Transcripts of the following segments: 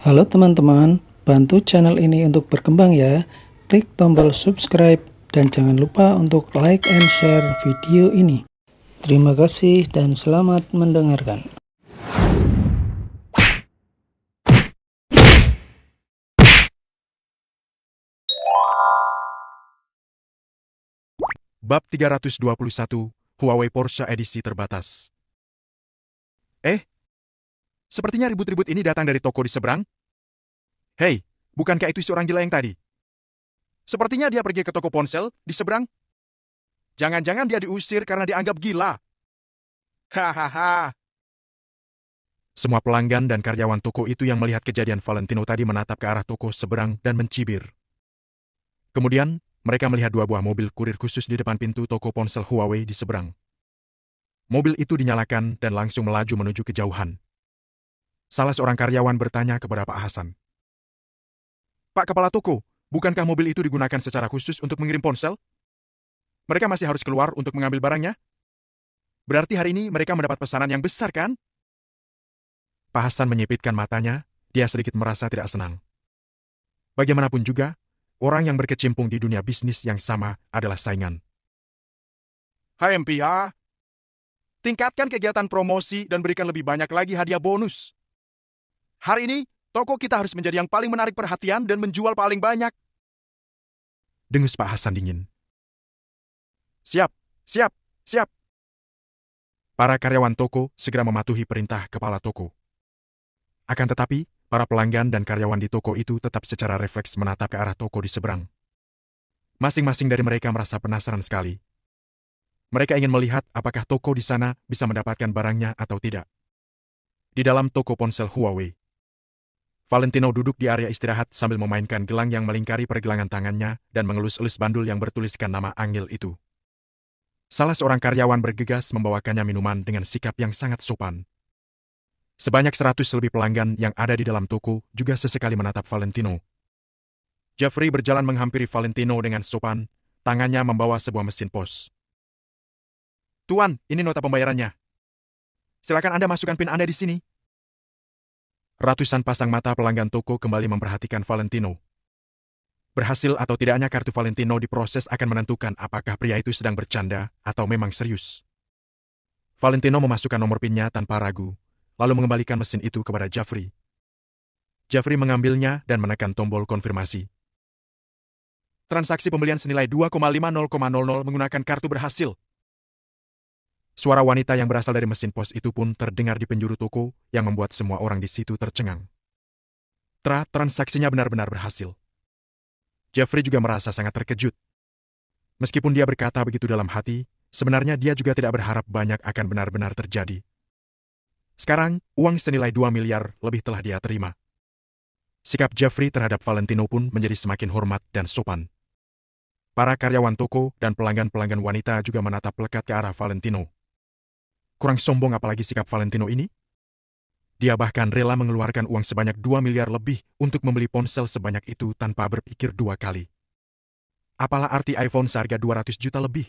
Halo teman-teman, bantu channel ini untuk berkembang ya. Klik tombol subscribe dan jangan lupa untuk like and share video ini. Terima kasih dan selamat mendengarkan. Bab 321, Huawei Porsche edisi terbatas. Sepertinya ribut-ribut ini datang dari toko di seberang. Hei, bukankah itu si orang gila yang tadi? Sepertinya dia pergi ke toko ponsel di seberang. Jangan-jangan dia diusir karena dianggap gila. Hahaha. Semua pelanggan dan karyawan toko itu yang melihat kejadian Valentino tadi menatap ke arah toko seberang dan mencibir. Kemudian, mereka melihat dua buah mobil kurir khusus di depan pintu toko ponsel Huawei di seberang. Mobil itu dinyalakan dan langsung melaju menuju kejauhan. Salah seorang karyawan bertanya kepada Pak Hasan. Pak Kepala Toko, bukankah mobil itu digunakan secara khusus untuk mengirim ponsel? Mereka masih harus keluar untuk mengambil barangnya? Berarti hari ini mereka mendapat pesanan yang besar, kan? Pak Hasan menyipitkan matanya, dia sedikit merasa tidak senang. Bagaimanapun juga, orang yang berkecimpung di dunia bisnis yang sama adalah saingan. Hai MPA, tingkatkan kegiatan promosi dan berikan lebih banyak lagi hadiah bonus. Hari ini, toko kita harus menjadi yang paling menarik perhatian dan menjual paling banyak. Dengus Pak Hasan dingin. Siap, siap, siap. Para karyawan toko segera mematuhi perintah kepala toko. Akan tetapi, para pelanggan dan karyawan di toko itu tetap secara refleks menatap ke arah toko di seberang. Masing-masing dari mereka merasa penasaran sekali. Mereka ingin melihat apakah toko di sana bisa mendapatkan barangnya atau tidak. Di dalam toko ponsel Huawei, Valentino duduk di area istirahat sambil memainkan gelang yang melingkari pergelangan tangannya dan mengelus-elus bandul yang bertuliskan nama Angel itu. Salah seorang karyawan bergegas membawakannya minuman dengan sikap yang sangat sopan. Sebanyak 100 lebih pelanggan yang ada di dalam toko juga sesekali menatap Valentino. Jeffrey berjalan menghampiri Valentino dengan sopan, tangannya membawa sebuah mesin pos. Tuan, ini nota pembayarannya. Silakan Anda masukkan PIN Anda di sini. Ratusan pasang mata pelanggan toko kembali memperhatikan Valentino. Berhasil atau tidaknya kartu Valentino diproses akan menentukan apakah pria itu sedang bercanda atau memang serius. Valentino memasukkan nomor PIN-nya tanpa ragu, lalu mengembalikan mesin itu kepada Jeffrey. Jeffrey mengambilnya dan menekan tombol konfirmasi. Transaksi pembelian senilai 2,50,00 menggunakan kartu berhasil. Suara wanita yang berasal dari mesin pos itu pun terdengar di penjuru toko yang membuat semua orang di situ tercengang. Transaksinya benar-benar berhasil. Jeffrey juga merasa sangat terkejut. Meskipun dia berkata begitu dalam hati, sebenarnya dia juga tidak berharap banyak akan benar-benar terjadi. Sekarang, uang senilai 2 miliar lebih telah dia terima. Sikap Jeffrey terhadap Valentino pun menjadi semakin hormat dan sopan. Para karyawan toko dan pelanggan-pelanggan wanita juga menatap lekat ke arah Valentino. Kurang sombong apalagi sikap Valentino ini? Dia bahkan rela mengeluarkan uang sebanyak 2 miliar lebih untuk membeli ponsel sebanyak itu tanpa berpikir dua kali. Apalah arti iPhone seharga 200 juta lebih?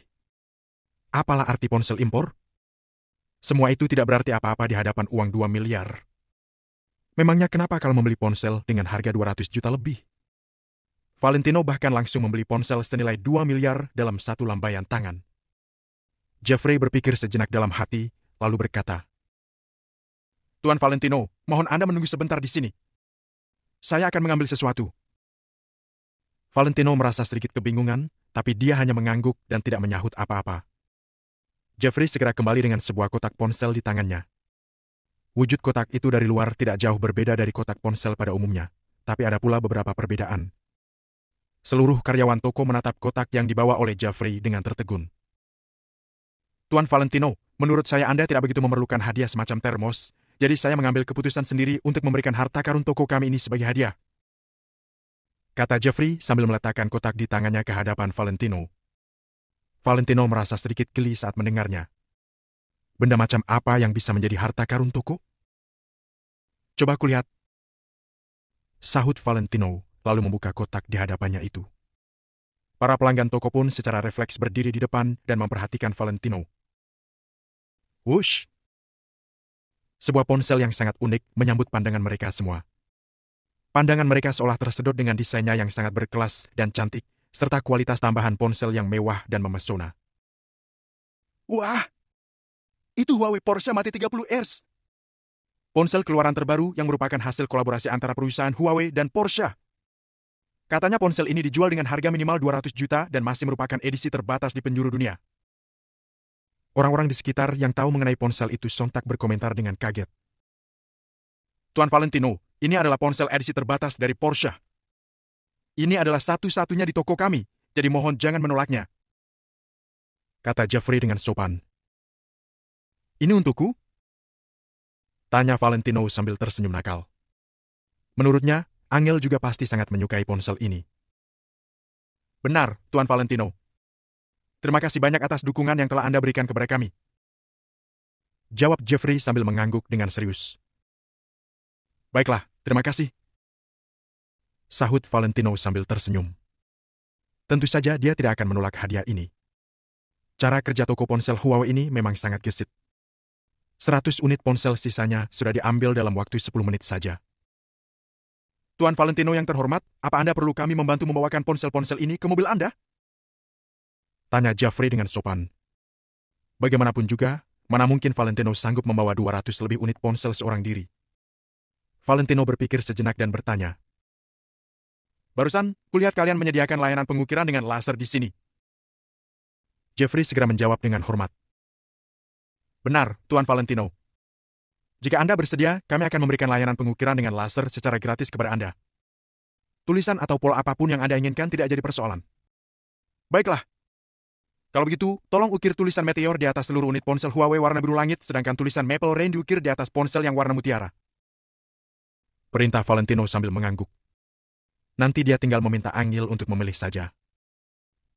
Apalah arti ponsel impor? Semua itu tidak berarti apa-apa di hadapan uang 2 miliar. Memangnya kenapa kalau membeli ponsel dengan harga 200 juta lebih? Valentino bahkan langsung membeli ponsel senilai 2 miliar dalam satu lambaian tangan. Jeffrey berpikir sejenak dalam hati, lalu berkata, Tuan Valentino, mohon Anda menunggu sebentar di sini. Saya akan mengambil sesuatu. Valentino merasa sedikit kebingungan, tapi dia hanya mengangguk dan tidak menyahut apa-apa. Jeffrey segera kembali dengan sebuah kotak ponsel di tangannya. Wujud kotak itu dari luar tidak jauh berbeda dari kotak ponsel pada umumnya, tapi ada pula beberapa perbedaan. Seluruh karyawan toko menatap kotak yang dibawa oleh Jeffrey dengan tertegun. Tuan Valentino, menurut saya Anda tidak begitu memerlukan hadiah semacam termos, jadi saya mengambil keputusan sendiri untuk memberikan harta karun toko kami ini sebagai hadiah. Kata Jeffrey sambil meletakkan kotak di tangannya ke hadapan Valentino. Valentino merasa sedikit geli saat mendengarnya. Benda macam apa yang bisa menjadi harta karun toko? Coba kulihat. Sahut Valentino, lalu membuka kotak di hadapannya itu. Para pelanggan toko pun secara refleks berdiri di depan dan memperhatikan Valentino. Wush! Sebuah ponsel yang sangat unik menyambut pandangan mereka semua. Pandangan mereka seolah tersedot dengan desainnya yang sangat berkelas dan cantik, serta kualitas tambahan ponsel yang mewah dan memesona. Wah, itu Huawei Porsche Mate 30 Hz. Ponsel keluaran terbaru yang merupakan hasil kolaborasi antara perusahaan Huawei dan Porsche. Katanya ponsel ini dijual dengan harga minimal 200 juta dan masih merupakan edisi terbatas di penjuru dunia. Orang-orang di sekitar yang tahu mengenai ponsel itu sontak berkomentar dengan kaget. Tuan Valentino, ini adalah ponsel edisi terbatas dari Porsche. Ini adalah satu-satunya di toko kami, jadi mohon jangan menolaknya, kata Jeffrey dengan sopan. Ini untukku? Tanya Valentino sambil tersenyum nakal. Menurutnya, Angel juga pasti sangat menyukai ponsel ini. Benar, Tuan Valentino. Terima kasih banyak atas dukungan yang telah Anda berikan kepada kami, jawab Jeffrey sambil mengangguk dengan serius. Baiklah, terima kasih, sahut Valentino sambil tersenyum. Tentu saja dia tidak akan menolak hadiah ini. Cara kerja toko ponsel Huawei ini memang sangat gesit. 100 unit ponsel sisanya sudah diambil dalam waktu 10 menit saja. Tuan Valentino yang terhormat, apa Anda perlu kami membantu membawakan ponsel-ponsel ini ke mobil Anda? Tanya Jeffrey dengan sopan. Bagaimanapun juga, mana mungkin Valentino sanggup membawa 200 lebih unit ponsel seorang diri. Valentino berpikir sejenak dan bertanya. Barusan, kulihat kalian menyediakan layanan pengukiran dengan laser di sini. Jeffrey segera menjawab dengan hormat. Benar, Tuan Valentino. Jika Anda bersedia, kami akan memberikan layanan pengukiran dengan laser secara gratis kepada Anda. Tulisan atau pola apapun yang Anda inginkan tidak jadi persoalan. Baiklah. Kalau begitu, tolong ukir tulisan Meteor di atas seluruh unit ponsel Huawei warna biru langit, sedangkan tulisan Maple Rain diukir di atas ponsel yang warna mutiara. Perintah Valentino sambil mengangguk. Nanti dia tinggal meminta Angel untuk memilih saja.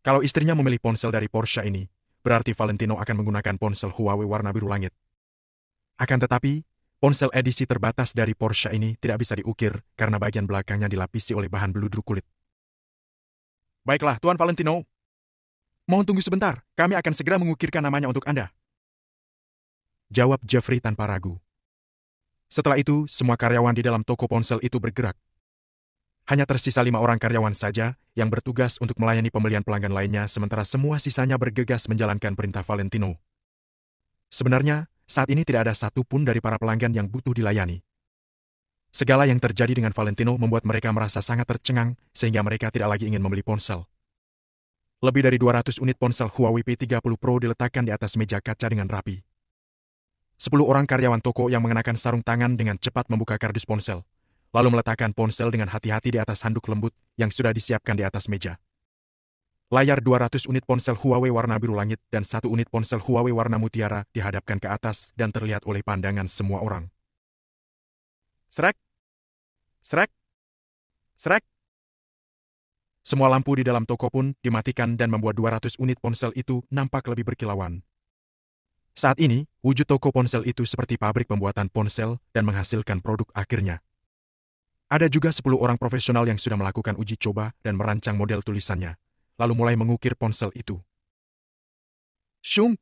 Kalau istrinya memilih ponsel dari Porsche ini, berarti Valentino akan menggunakan ponsel Huawei warna biru langit. Akan tetapi, ponsel edisi terbatas dari Porsche ini tidak bisa diukir karena bagian belakangnya dilapisi oleh bahan beludru kulit. Baiklah, Tuan Valentino. Mohon tunggu sebentar, kami akan segera mengukirkan namanya untuk Anda, jawab Jeffrey tanpa ragu. Setelah itu, semua karyawan di dalam toko ponsel itu bergerak. Hanya tersisa 5 orang karyawan saja yang bertugas untuk melayani pembelian pelanggan lainnya, sementara semua sisanya bergegas menjalankan perintah Valentino. Sebenarnya, saat ini tidak ada satupun dari para pelanggan yang butuh dilayani. Segala yang terjadi dengan Valentino membuat mereka merasa sangat tercengang, sehingga mereka tidak lagi ingin membeli ponsel. Lebih dari 200 unit ponsel Huawei P30 Pro diletakkan di atas meja kaca dengan rapi. 10 orang karyawan toko yang mengenakan sarung tangan dengan cepat membuka kardus ponsel, lalu meletakkan ponsel dengan hati-hati di atas handuk lembut yang sudah disiapkan di atas meja. Layar 200 unit ponsel Huawei warna biru langit dan 1 unit ponsel Huawei warna mutiara dihadapkan ke atas dan terlihat oleh pandangan semua orang. Srek! Srek! Srek! Semua lampu di dalam toko pun dimatikan dan membuat 200 unit ponsel itu nampak lebih berkilauan. Saat ini, wujud toko ponsel itu seperti pabrik pembuatan ponsel dan menghasilkan produk akhirnya. Ada juga 10 orang profesional yang sudah melakukan uji coba dan merancang model tulisannya, lalu mulai mengukir ponsel itu. Shung!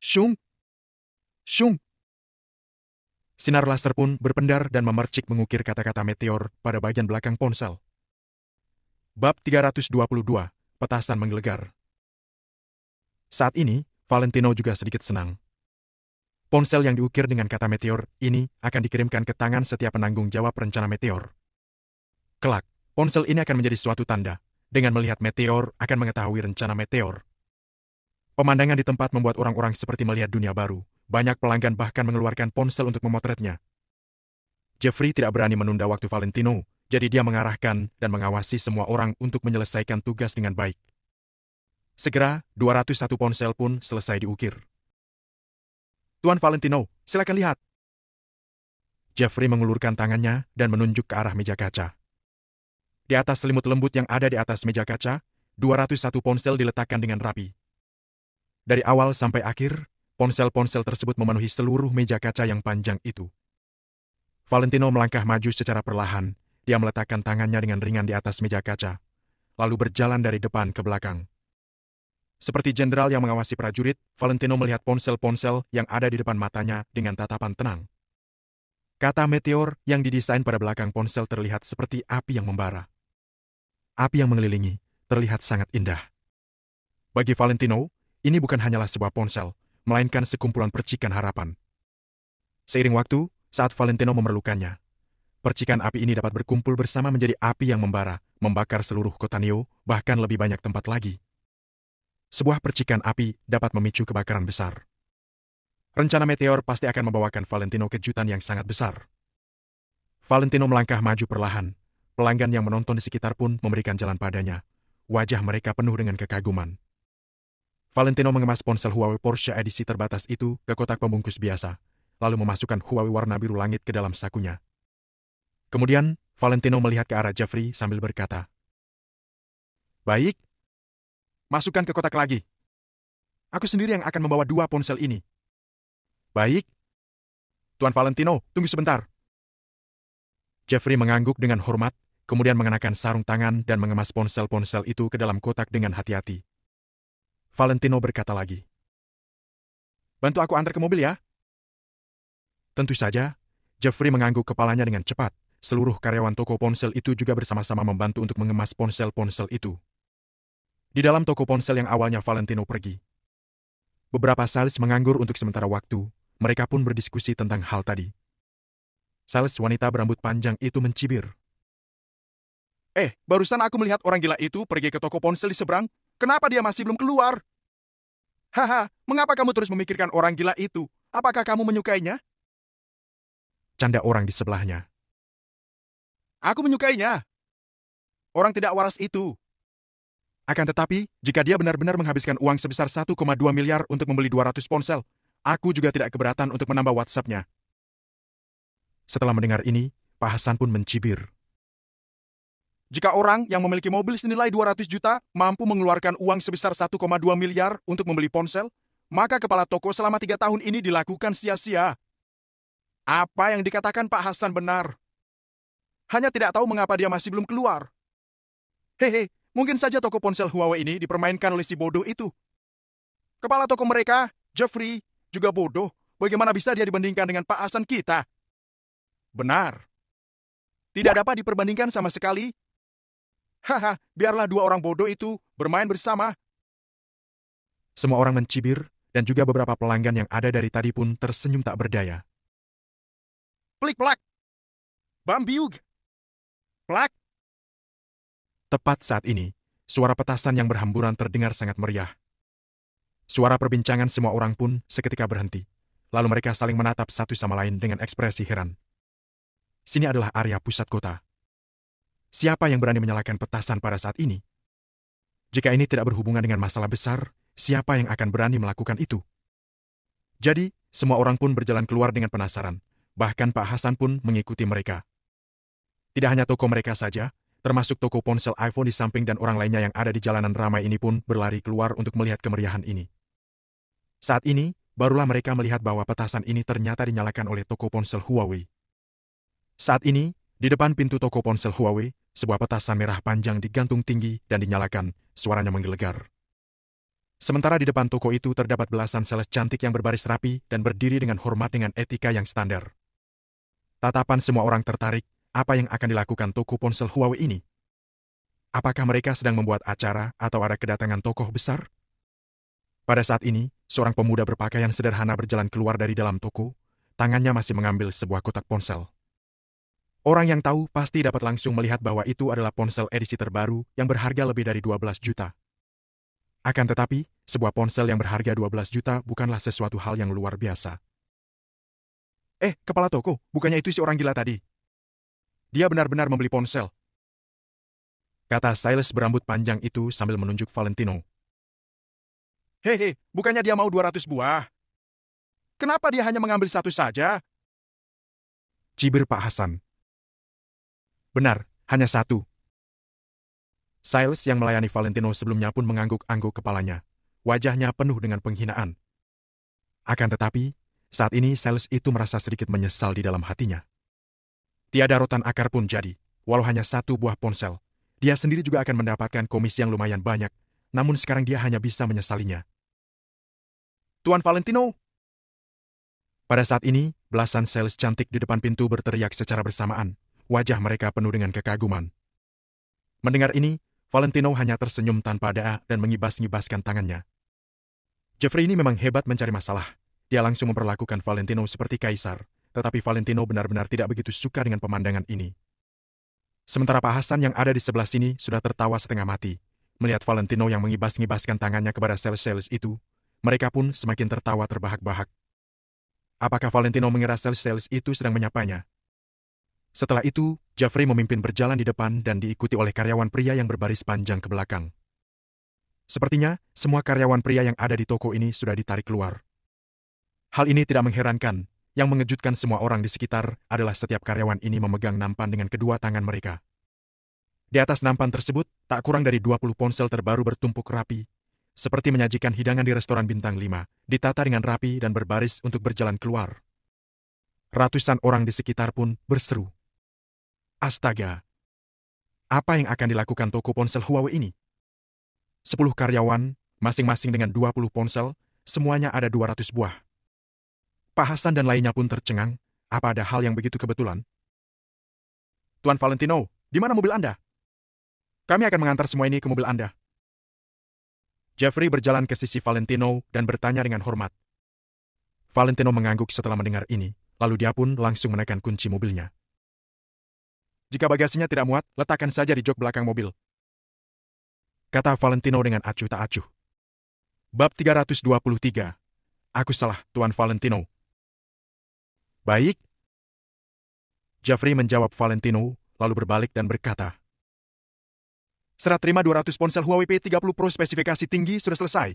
Shung! Shung! Sinar laser pun berpendar dan memercik mengukir kata-kata Meteor pada bagian belakang ponsel. Bab 322, Petasan Menggelegar. Saat ini, Valentino juga sedikit senang. Ponsel yang diukir dengan kata Meteor ini akan dikirimkan ke tangan setiap penanggung jawab rencana Meteor. Kelak, ponsel ini akan menjadi suatu tanda. Dengan melihat Meteor akan mengetahui rencana Meteor. Pemandangan di tempat membuat orang-orang seperti melihat dunia baru. Banyak pelanggan bahkan mengeluarkan ponsel untuk memotretnya. Jeffrey tidak berani menunda waktu Valentino, jadi dia mengarahkan dan mengawasi semua orang untuk menyelesaikan tugas dengan baik. Segera, 201 ponsel pun selesai diukir. Tuan Valentino, silakan lihat. Jeffrey mengulurkan tangannya dan menunjuk ke arah meja kaca. Di atas selimut lembut yang ada di atas meja kaca, 201 ponsel diletakkan dengan rapi. Dari awal sampai akhir, ponsel-ponsel tersebut memenuhi seluruh meja kaca yang panjang itu. Valentino melangkah maju secara perlahan. Dia meletakkan tangannya dengan ringan di atas meja kaca, lalu berjalan dari depan ke belakang. Seperti jenderal yang mengawasi prajurit, Valentino melihat ponsel-ponsel yang ada di depan matanya dengan tatapan tenang. Kata meteor yang didesain pada belakang ponsel terlihat seperti api yang membara. Api yang mengelilingi terlihat sangat indah. Bagi Valentino, ini bukan hanyalah sebuah ponsel, melainkan sekumpulan percikan harapan. Seiring waktu, saat Valentino memerlukannya, percikan api ini dapat berkumpul bersama menjadi api yang membara, membakar seluruh kota Neo, bahkan lebih banyak tempat lagi. Sebuah percikan api dapat memicu kebakaran besar. Rencana meteor pasti akan membawakan Valentino kejutan yang sangat besar. Valentino melangkah maju perlahan. Pelanggan yang menonton di sekitar pun memberikan jalan padanya. Wajah mereka penuh dengan kekaguman. Valentino mengemas ponsel Huawei Porsche edisi terbatas itu ke kotak pembungkus biasa, lalu memasukkan Huawei warna biru langit ke dalam sakunya. Kemudian, Valentino melihat ke arah Jeffrey sambil berkata, "Baik, masukkan ke kotak lagi. Aku sendiri yang akan membawa 2 ponsel ini." "Baik. Tuan Valentino, tunggu sebentar." Jeffrey mengangguk dengan hormat, kemudian mengenakan sarung tangan dan mengemas ponsel-ponsel itu ke dalam kotak dengan hati-hati. Valentino berkata lagi, "Bantu aku antar ke mobil ya." Tentu saja, Jeffrey mengangguk kepalanya dengan cepat. Seluruh karyawan toko ponsel itu juga bersama-sama membantu untuk mengemas ponsel-ponsel itu. Di dalam toko ponsel yang awalnya Valentino pergi, beberapa sales menganggur untuk sementara waktu. Mereka pun berdiskusi tentang hal tadi. Sales wanita berambut panjang itu mencibir. Barusan aku melihat orang gila itu pergi ke toko ponsel di seberang. Kenapa dia masih belum keluar?" "Haha, mengapa kamu terus memikirkan orang gila itu? Apakah kamu menyukainya?" Canda orang di sebelahnya. "Aku menyukainya. Orang tidak waras itu. Akan tetapi, jika dia benar-benar menghabiskan uang sebesar 1,2 miliar untuk membeli 200 ponsel, aku juga tidak keberatan untuk menambah WhatsApp-nya." Setelah mendengar ini, Pak Hasan pun mencibir. "Jika orang yang memiliki mobil senilai 200 juta mampu mengeluarkan uang sebesar 1,2 miliar untuk membeli ponsel, maka kepala toko selama 3 tahun ini dilakukan sia-sia. Apa yang dikatakan Pak Hasan benar. Hanya tidak tahu mengapa dia masih belum keluar. Hehe, mungkin saja toko ponsel Huawei ini dipermainkan oleh si bodoh itu. Kepala toko mereka, Jeffrey, juga bodoh. Bagaimana bisa dia dibandingkan dengan Pak Hasan kita?" "Benar. Tidak dapat diperbandingkan sama sekali. Haha, biarlah 2 orang bodoh itu bermain bersama." Semua orang mencibir, dan juga beberapa pelanggan yang ada dari tadi pun tersenyum tak berdaya. Plik-plak! Bambiug! Plak! Tepat saat ini, suara petasan yang berhamburan terdengar sangat meriah. Suara perbincangan semua orang pun seketika berhenti. Lalu mereka saling menatap satu sama lain dengan ekspresi heran. Sini adalah area pusat kota. Siapa yang berani menyalakan petasan pada saat ini? Jika ini tidak berhubungan dengan masalah besar, siapa yang akan berani melakukan itu? Jadi, semua orang pun berjalan keluar dengan penasaran. Bahkan Pak Hasan pun mengikuti mereka. Tidak hanya toko mereka saja, termasuk toko ponsel iPhone di samping dan orang lainnya yang ada di jalanan ramai ini pun berlari keluar untuk melihat kemeriahan ini. Saat ini, barulah mereka melihat bahwa petasan ini ternyata dinyalakan oleh toko ponsel Huawei. Saat ini, di depan pintu toko ponsel Huawei, sebuah petasan merah panjang digantung tinggi dan dinyalakan, suaranya menggelegar. Sementara di depan toko itu terdapat belasan sales cantik yang berbaris rapi dan berdiri dengan hormat dengan etika yang standar. Tatapan semua orang tertarik, apa yang akan dilakukan toko ponsel Huawei ini? Apakah mereka sedang membuat acara atau ada kedatangan tokoh besar? Pada saat ini, seorang pemuda berpakaian sederhana berjalan keluar dari dalam toko, tangannya masih mengambil sebuah kotak ponsel. Orang yang tahu pasti dapat langsung melihat bahwa itu adalah ponsel edisi terbaru yang berharga lebih dari 12 juta. Akan tetapi, sebuah ponsel yang berharga 12 juta bukanlah sesuatu hal yang luar biasa. Kepala toko, bukannya itu si orang gila tadi? Dia benar-benar membeli ponsel," kata sales berambut panjang itu sambil menunjuk Valentino. "Hehe, bukannya dia mau 200 buah? Kenapa dia hanya mengambil 1 saja?" cibir Pak Hasan. "Benar, hanya 1. Sales yang melayani Valentino sebelumnya pun mengangguk-angguk kepalanya. Wajahnya penuh dengan penghinaan. Akan tetapi, saat ini sales itu merasa sedikit menyesal di dalam hatinya. Tiada rotan akar pun jadi, walau hanya 1 buah ponsel. Dia sendiri juga akan mendapatkan komisi yang lumayan banyak, namun sekarang dia hanya bisa menyesalinya. "Tuan Valentino!" Pada saat ini, belasan sales cantik di depan pintu berteriak secara bersamaan. Wajah mereka penuh dengan kekaguman. Mendengar ini, Valentino hanya tersenyum tanpa daya dan mengibas-ngibaskan tangannya. Jeffrey ini memang hebat mencari masalah. Dia langsung memperlakukan Valentino seperti kaisar, tetapi Valentino benar-benar tidak begitu suka dengan pemandangan ini. Sementara Pak Hasan yang ada di sebelah sini sudah tertawa setengah mati. Melihat Valentino yang mengibas-ngibaskan tangannya kepada sales-sales itu, mereka pun semakin tertawa terbahak-bahak. Apakah Valentino mengira sales-sales itu sedang menyapanya? Setelah itu, Jeffrey memimpin berjalan di depan dan diikuti oleh karyawan pria yang berbaris panjang ke belakang. Sepertinya, semua karyawan pria yang ada di toko ini sudah ditarik keluar. Hal ini tidak mengherankan. Yang mengejutkan semua orang di sekitar adalah setiap karyawan ini memegang nampan dengan kedua tangan mereka. Di atas nampan tersebut, tak kurang dari 20 ponsel terbaru bertumpuk rapi, seperti menyajikan hidangan di restoran bintang 5, ditata dengan rapi dan berbaris untuk berjalan keluar. Ratusan orang di sekitar pun berseru. Astaga! Apa yang akan dilakukan toko ponsel Huawei ini? 10 karyawan, masing-masing dengan 20 ponsel, semuanya ada 200 buah. Pak Hasan dan lainnya pun tercengang. Apa ada hal yang begitu kebetulan? Tuan Valentino, di mana mobil Anda? Kami akan mengantar semua ini ke mobil Anda. Jeffrey berjalan ke sisi Valentino dan bertanya dengan hormat. Valentino mengangguk setelah mendengar ini, lalu dia pun langsung menekan kunci mobilnya. Jika bagasinya tidak muat, letakkan saja di jok belakang mobil. Kata Valentino dengan acuh tak acuh. Bab 323. Aku salah, Tuan Valentino. Baik. Jeffrey menjawab Valentino, lalu berbalik dan berkata. Serah terima 200 ponsel Huawei P30 Pro spesifikasi tinggi sudah selesai.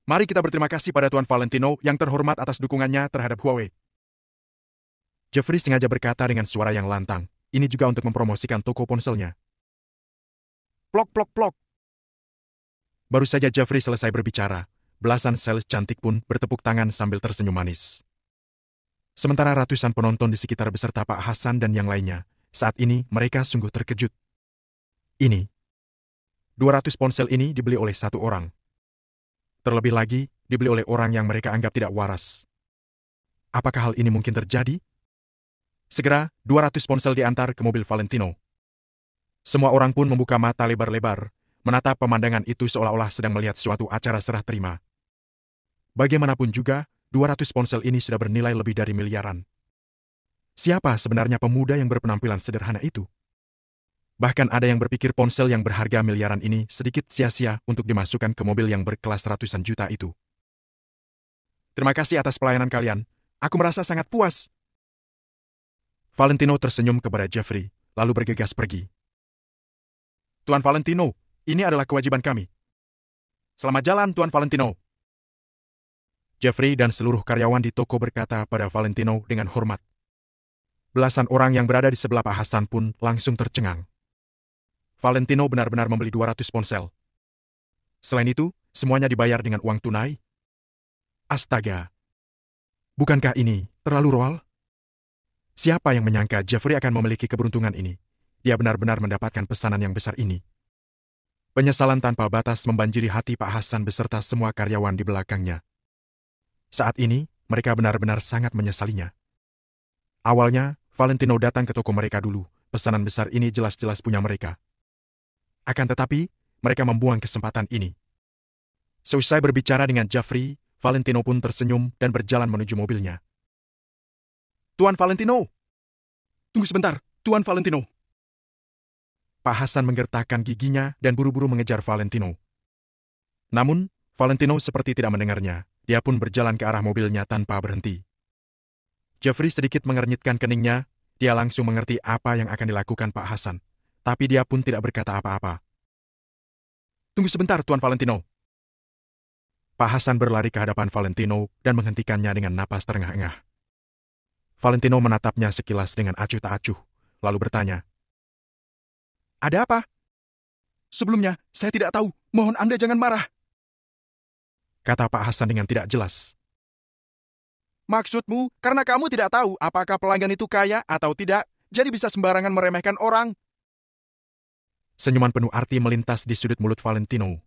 Mari kita berterima kasih pada Tuan Valentino yang terhormat atas dukungannya terhadap Huawei. Jeffrey sengaja berkata dengan suara yang lantang. Ini juga untuk mempromosikan toko ponselnya. Plok, plok, plok. Baru saja Jeffrey selesai berbicara, belasan sales cantik pun bertepuk tangan sambil tersenyum manis. Sementara ratusan penonton di sekitar beserta Pak Hasan dan yang lainnya, saat ini mereka sungguh terkejut. Ini, 200 ponsel ini dibeli oleh satu orang. Terlebih lagi, dibeli oleh orang yang mereka anggap tidak waras. Apakah hal ini mungkin terjadi? Segera, 200 ponsel diantar ke mobil Valentino. Semua orang pun membuka mata lebar-lebar, menatap pemandangan itu seolah-olah sedang melihat suatu acara serah terima. Bagaimanapun juga, 200 ponsel ini sudah bernilai lebih dari miliaran. Siapa sebenarnya pemuda yang berpenampilan sederhana itu? Bahkan ada yang berpikir ponsel yang berharga miliaran ini sedikit sia-sia untuk dimasukkan ke mobil yang berkelas ratusan juta itu. Terima kasih atas pelayanan kalian. Aku merasa sangat puas. Valentino tersenyum kepada Jeffrey, lalu bergegas pergi. Tuan Valentino, ini adalah kewajiban kami. Selamat jalan, Tuan Valentino. Jeffrey dan seluruh karyawan di toko berkata pada Valentino dengan hormat. Belasan orang yang berada di sebelah Pak Hasan pun langsung tercengang. Valentino benar-benar membeli 200 ponsel. Selain itu, semuanya dibayar dengan uang tunai. Astaga! Bukankah ini terlalu royal? Siapa yang menyangka Jeffrey akan memiliki keberuntungan ini? Dia benar-benar mendapatkan pesanan yang besar ini. Penyesalan tanpa batas membanjiri hati Pak Hasan beserta semua karyawan di belakangnya. Saat ini, mereka benar-benar sangat menyesalinya. Awalnya, Valentino datang ke toko mereka dulu. Pesanan besar ini jelas-jelas punya mereka. Akan tetapi, mereka membuang kesempatan ini. Seusai berbicara dengan Jeffrey, Valentino pun tersenyum dan berjalan menuju mobilnya. Tuan Valentino! Tunggu sebentar, Tuan Valentino! Pak Hasan menggertakkan giginya dan buru-buru mengejar Valentino. Namun, Valentino seperti tidak mendengarnya. Dia pun berjalan ke arah mobilnya tanpa berhenti. Jeffrey sedikit mengernyitkan keningnya, dia langsung mengerti apa yang akan dilakukan Pak Hasan. Tapi dia pun tidak berkata apa-apa. Tunggu sebentar, Tuan Valentino. Pak Hasan berlari ke hadapan Valentino dan menghentikannya dengan napas terengah-engah. Valentino menatapnya sekilas dengan acuh tak acuh, lalu bertanya. Ada apa? Sebelumnya, saya tidak tahu. Mohon Anda jangan marah. Kata Pak Hasan dengan tidak jelas. Maksudmu, karena kamu tidak tahu apakah pelanggan itu kaya atau tidak, jadi bisa sembarangan meremehkan orang. Senyuman penuh arti melintas di sudut mulut Valentino.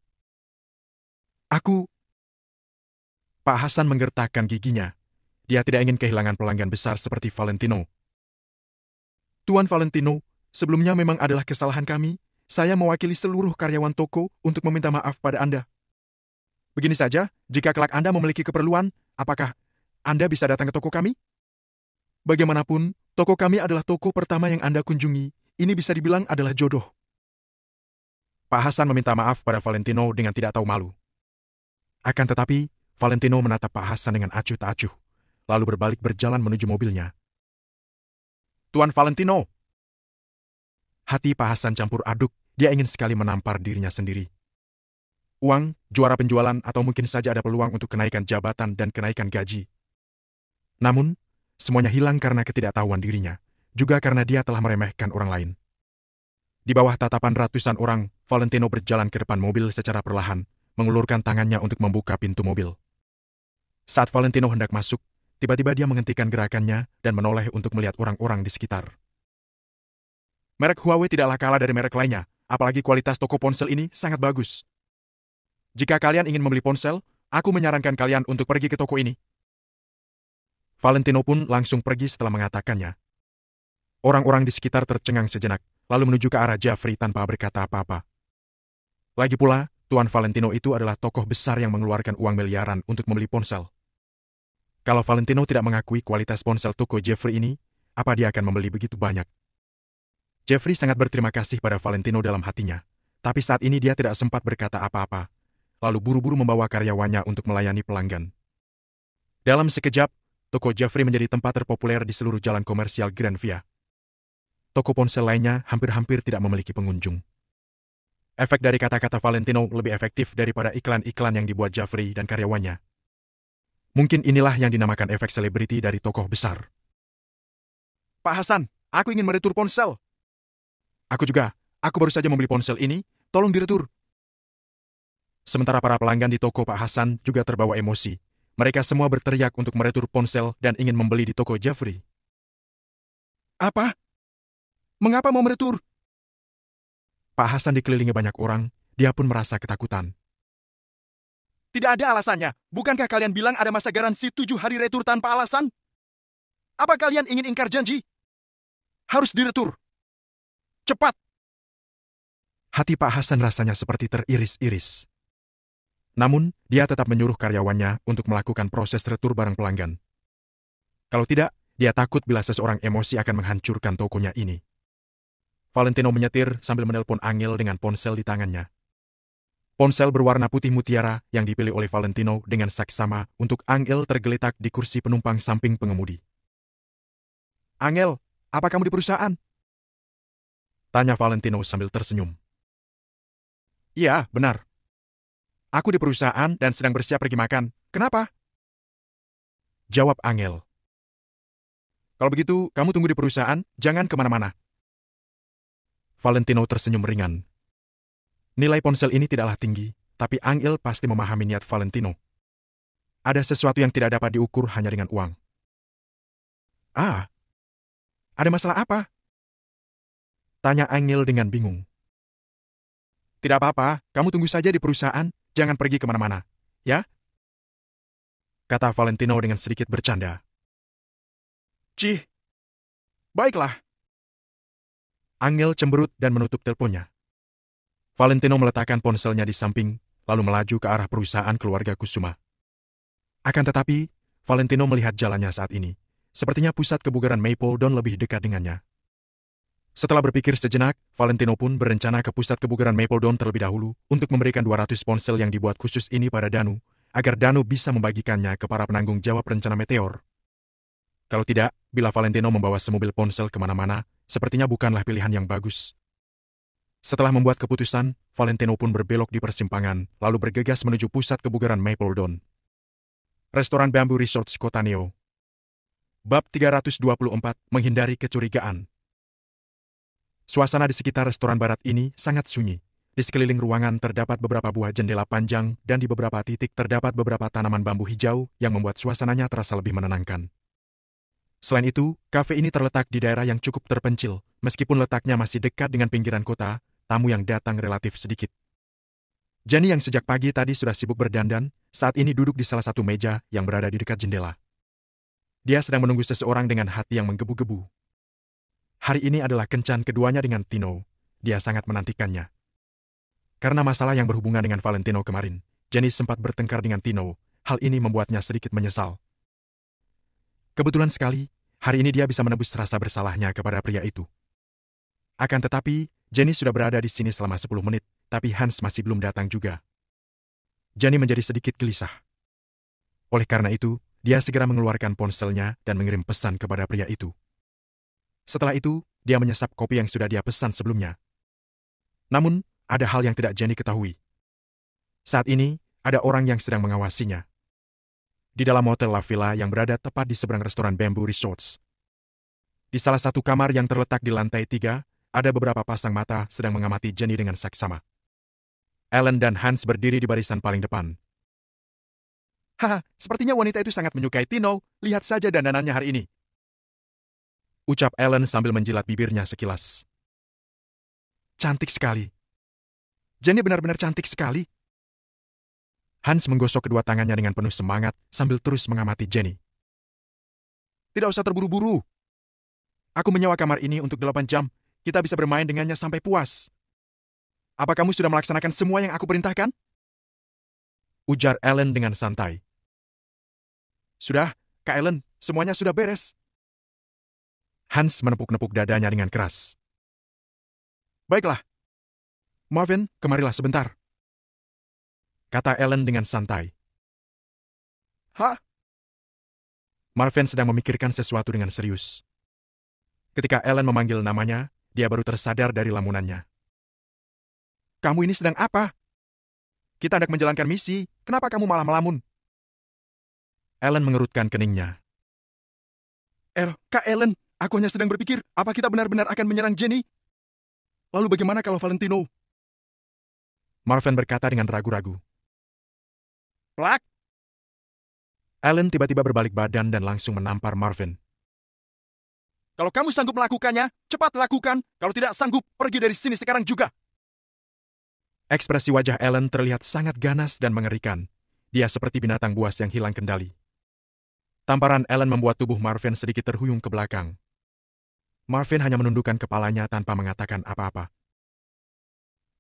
Pak Hasan menggertakkan giginya. dia tidak ingin kehilangan pelanggan besar seperti Valentino. Tuan Valentino, sebelumnya memang adalah kesalahan kami. Saya mewakili seluruh karyawan toko untuk meminta maaf pada Anda. Begini saja, jika kelak Anda memiliki keperluan, apakah Anda bisa datang ke toko kami? Bagaimanapun, toko kami adalah toko pertama yang Anda kunjungi. Ini bisa dibilang adalah jodoh. Pak Hasan meminta maaf pada Valentino dengan tidak tahu malu. Akan tetapi, Valentino menatap Pak Hasan dengan acuh tak acuh, lalu berbalik berjalan menuju mobilnya. Tuan Valentino! Hati Pak Hasan campur aduk, dia ingin sekali menampar dirinya sendiri. Uang, juara penjualan, atau mungkin saja ada peluang untuk kenaikan jabatan dan kenaikan gaji. Namun, semuanya hilang karena ketidaktahuan dirinya, juga karena dia telah meremehkan orang lain. Di bawah tatapan ratusan orang, Valentino berjalan ke depan mobil secara perlahan, mengulurkan tangannya untuk membuka pintu mobil. Saat Valentino hendak masuk, tiba-tiba dia menghentikan gerakannya dan menoleh untuk melihat orang-orang di sekitar. Merek Huawei tidaklah kalah dari merek lainnya, apalagi kualitas toko ponsel ini sangat bagus. Jika kalian ingin membeli ponsel, aku menyarankan kalian untuk pergi ke toko ini. Valentino pun langsung pergi setelah mengatakannya. Orang-orang di sekitar tercengang sejenak, lalu menuju ke arah Jeffrey tanpa berkata apa-apa. Lagi pula, Tuan Valentino itu adalah tokoh besar yang mengeluarkan uang miliaran untuk membeli ponsel. Kalau Valentino tidak mengakui kualitas ponsel toko Jeffrey ini, apa dia akan membeli begitu banyak? Jeffrey sangat berterima kasih pada Valentino dalam hatinya, tapi saat ini dia tidak sempat berkata apa-apa, lalu buru-buru membawa karyawannya untuk melayani pelanggan. Dalam sekejap, toko Jeffrey menjadi tempat terpopuler di seluruh jalan komersial Grand Via. Toko ponsel lainnya hampir-hampir tidak memiliki pengunjung. Efek dari kata-kata Valentino lebih efektif daripada iklan-iklan yang dibuat Jeffrey dan karyawannya. Mungkin inilah yang dinamakan efek selebriti dari tokoh besar. Pak Hasan, aku ingin meretur ponsel. Aku juga, aku baru saja membeli ponsel ini, tolong diretur. Sementara para pelanggan di toko Pak Hasan juga terbawa emosi. Mereka semua berteriak untuk meretur ponsel dan ingin membeli di toko Jeffrey. Apa? Mengapa mau meretur? Pak Hasan dikelilingi banyak orang, dia pun merasa ketakutan. Tidak ada alasannya. Bukankah kalian bilang ada masa garansi 7 hari retur tanpa alasan? Apa kalian ingin ingkar janji? Harus diretur. Cepat! Hati Pak Hasan rasanya seperti teriris-iris. Namun, dia tetap menyuruh karyawannya untuk melakukan proses retur barang pelanggan. Kalau tidak, dia takut bila seseorang emosi akan menghancurkan tokonya ini. Valentino menyetir sambil menelpon Angel dengan ponsel di tangannya. Ponsel berwarna putih mutiara yang dipilih oleh Valentino dengan saksama untuk Angel tergeletak di kursi penumpang samping pengemudi. Angel, apa kamu di perusahaan? Tanya Valentino sambil tersenyum. Iya, benar. Aku di perusahaan dan sedang bersiap pergi makan. Kenapa? Jawab Angel. Kalau begitu, kamu tunggu di perusahaan, jangan kemana-mana. Valentino tersenyum ringan. Nilai ponsel ini tidaklah tinggi, tapi Angel pasti memahami niat Valentino. Ada sesuatu yang tidak dapat diukur hanya dengan uang. Ah, ada masalah apa? Tanya Angel dengan bingung. Tidak apa-apa, kamu tunggu saja di perusahaan, jangan pergi kemana-mana, ya? Kata Valentino dengan sedikit bercanda. Cih, baiklah. Angel cemberut dan menutup teleponnya. Valentino meletakkan ponselnya di samping, lalu melaju ke arah perusahaan keluarga Kusuma. Akan tetapi, Valentino melihat jalannya saat ini. Sepertinya pusat kebugaran Mapledon lebih dekat dengannya. Setelah berpikir sejenak, Valentino pun berencana ke pusat kebugaran Mapledon terlebih dahulu untuk memberikan 200 ponsel yang dibuat khusus ini pada Danu, agar Danu bisa membagikannya ke para penanggung jawab rencana Meteor. Kalau tidak, bila Valentino membawa semobil ponsel kemana-mana, sepertinya bukanlah pilihan yang bagus. Setelah membuat keputusan, Valentino pun berbelok di persimpangan, lalu bergegas menuju pusat kebugaran Mapledon. Restoran Bamboo Resort Kota Neo. Bab 324, menghindari kecurigaan. Suasana di sekitar restoran barat ini sangat sunyi. Di sekeliling ruangan terdapat beberapa buah jendela panjang dan di beberapa titik terdapat beberapa tanaman bambu hijau yang membuat suasananya terasa lebih menenangkan. Selain itu, kafe ini terletak di daerah yang cukup terpencil. Meskipun letaknya masih dekat dengan pinggiran kota, tamu yang datang relatif sedikit. Jenny yang sejak pagi tadi sudah sibuk berdandan, saat ini duduk di salah satu meja yang berada di dekat jendela. Dia sedang menunggu seseorang dengan hati yang menggebu-gebu. Hari ini adalah kencan keduanya dengan Tino. Dia sangat menantikannya. Karena masalah yang berhubungan dengan Valentino kemarin, Jenny sempat bertengkar dengan Tino. Hal ini membuatnya sedikit menyesal. Kebetulan sekali, hari ini dia bisa menebus rasa bersalahnya kepada pria itu. Akan tetapi, Jenny sudah berada di sini selama 10 menit, tapi Hans masih belum datang juga. Jenny menjadi sedikit gelisah. Oleh karena itu, dia segera mengeluarkan ponselnya dan mengirim pesan kepada pria itu. Setelah itu, dia menyesap kopi yang sudah dia pesan sebelumnya. Namun, ada hal yang tidak Jenny ketahui. Saat ini, ada orang yang sedang mengawasinya. Di dalam hotel La Villa yang berada tepat di seberang restoran Bamboo Resorts. Di salah satu kamar yang terletak di lantai 3, ada beberapa pasang mata sedang mengamati Jenny dengan saksama. Ellen dan Hans berdiri di barisan paling depan. Haha, sepertinya wanita itu sangat menyukai Tino, lihat saja dandanannya hari ini. Ucap Ellen sambil menjilat bibirnya sekilas. Cantik sekali. Jenny benar-benar cantik sekali. Hans menggosok kedua tangannya dengan penuh semangat sambil terus mengamati Jenny. Tidak usah terburu-buru. Aku menyewa kamar ini untuk 8 jam. Kita bisa bermain dengannya sampai puas. Apa kamu sudah melaksanakan semua yang aku perintahkan? Ujar Ellen dengan santai. Sudah, Kak Ellen, semuanya sudah beres. Hans menepuk-nepuk dadanya dengan keras. Baiklah. Marvin, kemarilah sebentar. Kata Ellen dengan santai. Hah? Marvin sedang memikirkan sesuatu dengan serius. Ketika Ellen memanggil namanya, dia baru tersadar dari lamunannya. Kamu ini sedang apa? Kita hendak menjalankan misi, kenapa kamu malah melamun? Ellen mengerutkan keningnya. Kak Ellen, aku hanya sedang berpikir, apa kita benar-benar akan menyerang Jenny? Lalu bagaimana kalau Valentino? Marvin berkata dengan ragu-ragu. Plak! Ellen tiba-tiba berbalik badan dan langsung menampar Marvin. Kalau kamu sanggup melakukannya, cepat lakukan. Kalau tidak sanggup, pergi dari sini sekarang juga. Ekspresi wajah Ellen terlihat sangat ganas dan mengerikan. Dia seperti binatang buas yang hilang kendali. Tamparan Ellen membuat tubuh Marvin sedikit terhuyung ke belakang. Marvin hanya menundukkan kepalanya tanpa mengatakan apa-apa.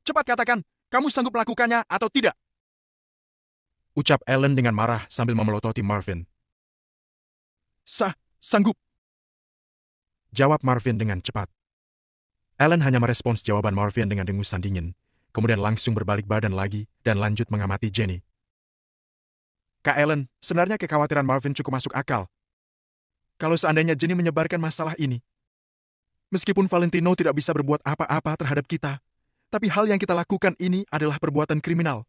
Cepat katakan, kamu sanggup melakukannya atau tidak? Ucap Ellen dengan marah sambil memelototi Marvin. Sanggup. Jawab Marvin dengan cepat. Ellen hanya merespons jawaban Marvin dengan dengusan dingin, kemudian langsung berbalik badan lagi dan lanjut mengamati Jenny. Kak Ellen, sebenarnya kekhawatiran Marvin cukup masuk akal. Kalau seandainya Jenny menyebarkan masalah ini, meskipun Valentino tidak bisa berbuat apa-apa terhadap kita, tapi hal yang kita lakukan ini adalah perbuatan kriminal.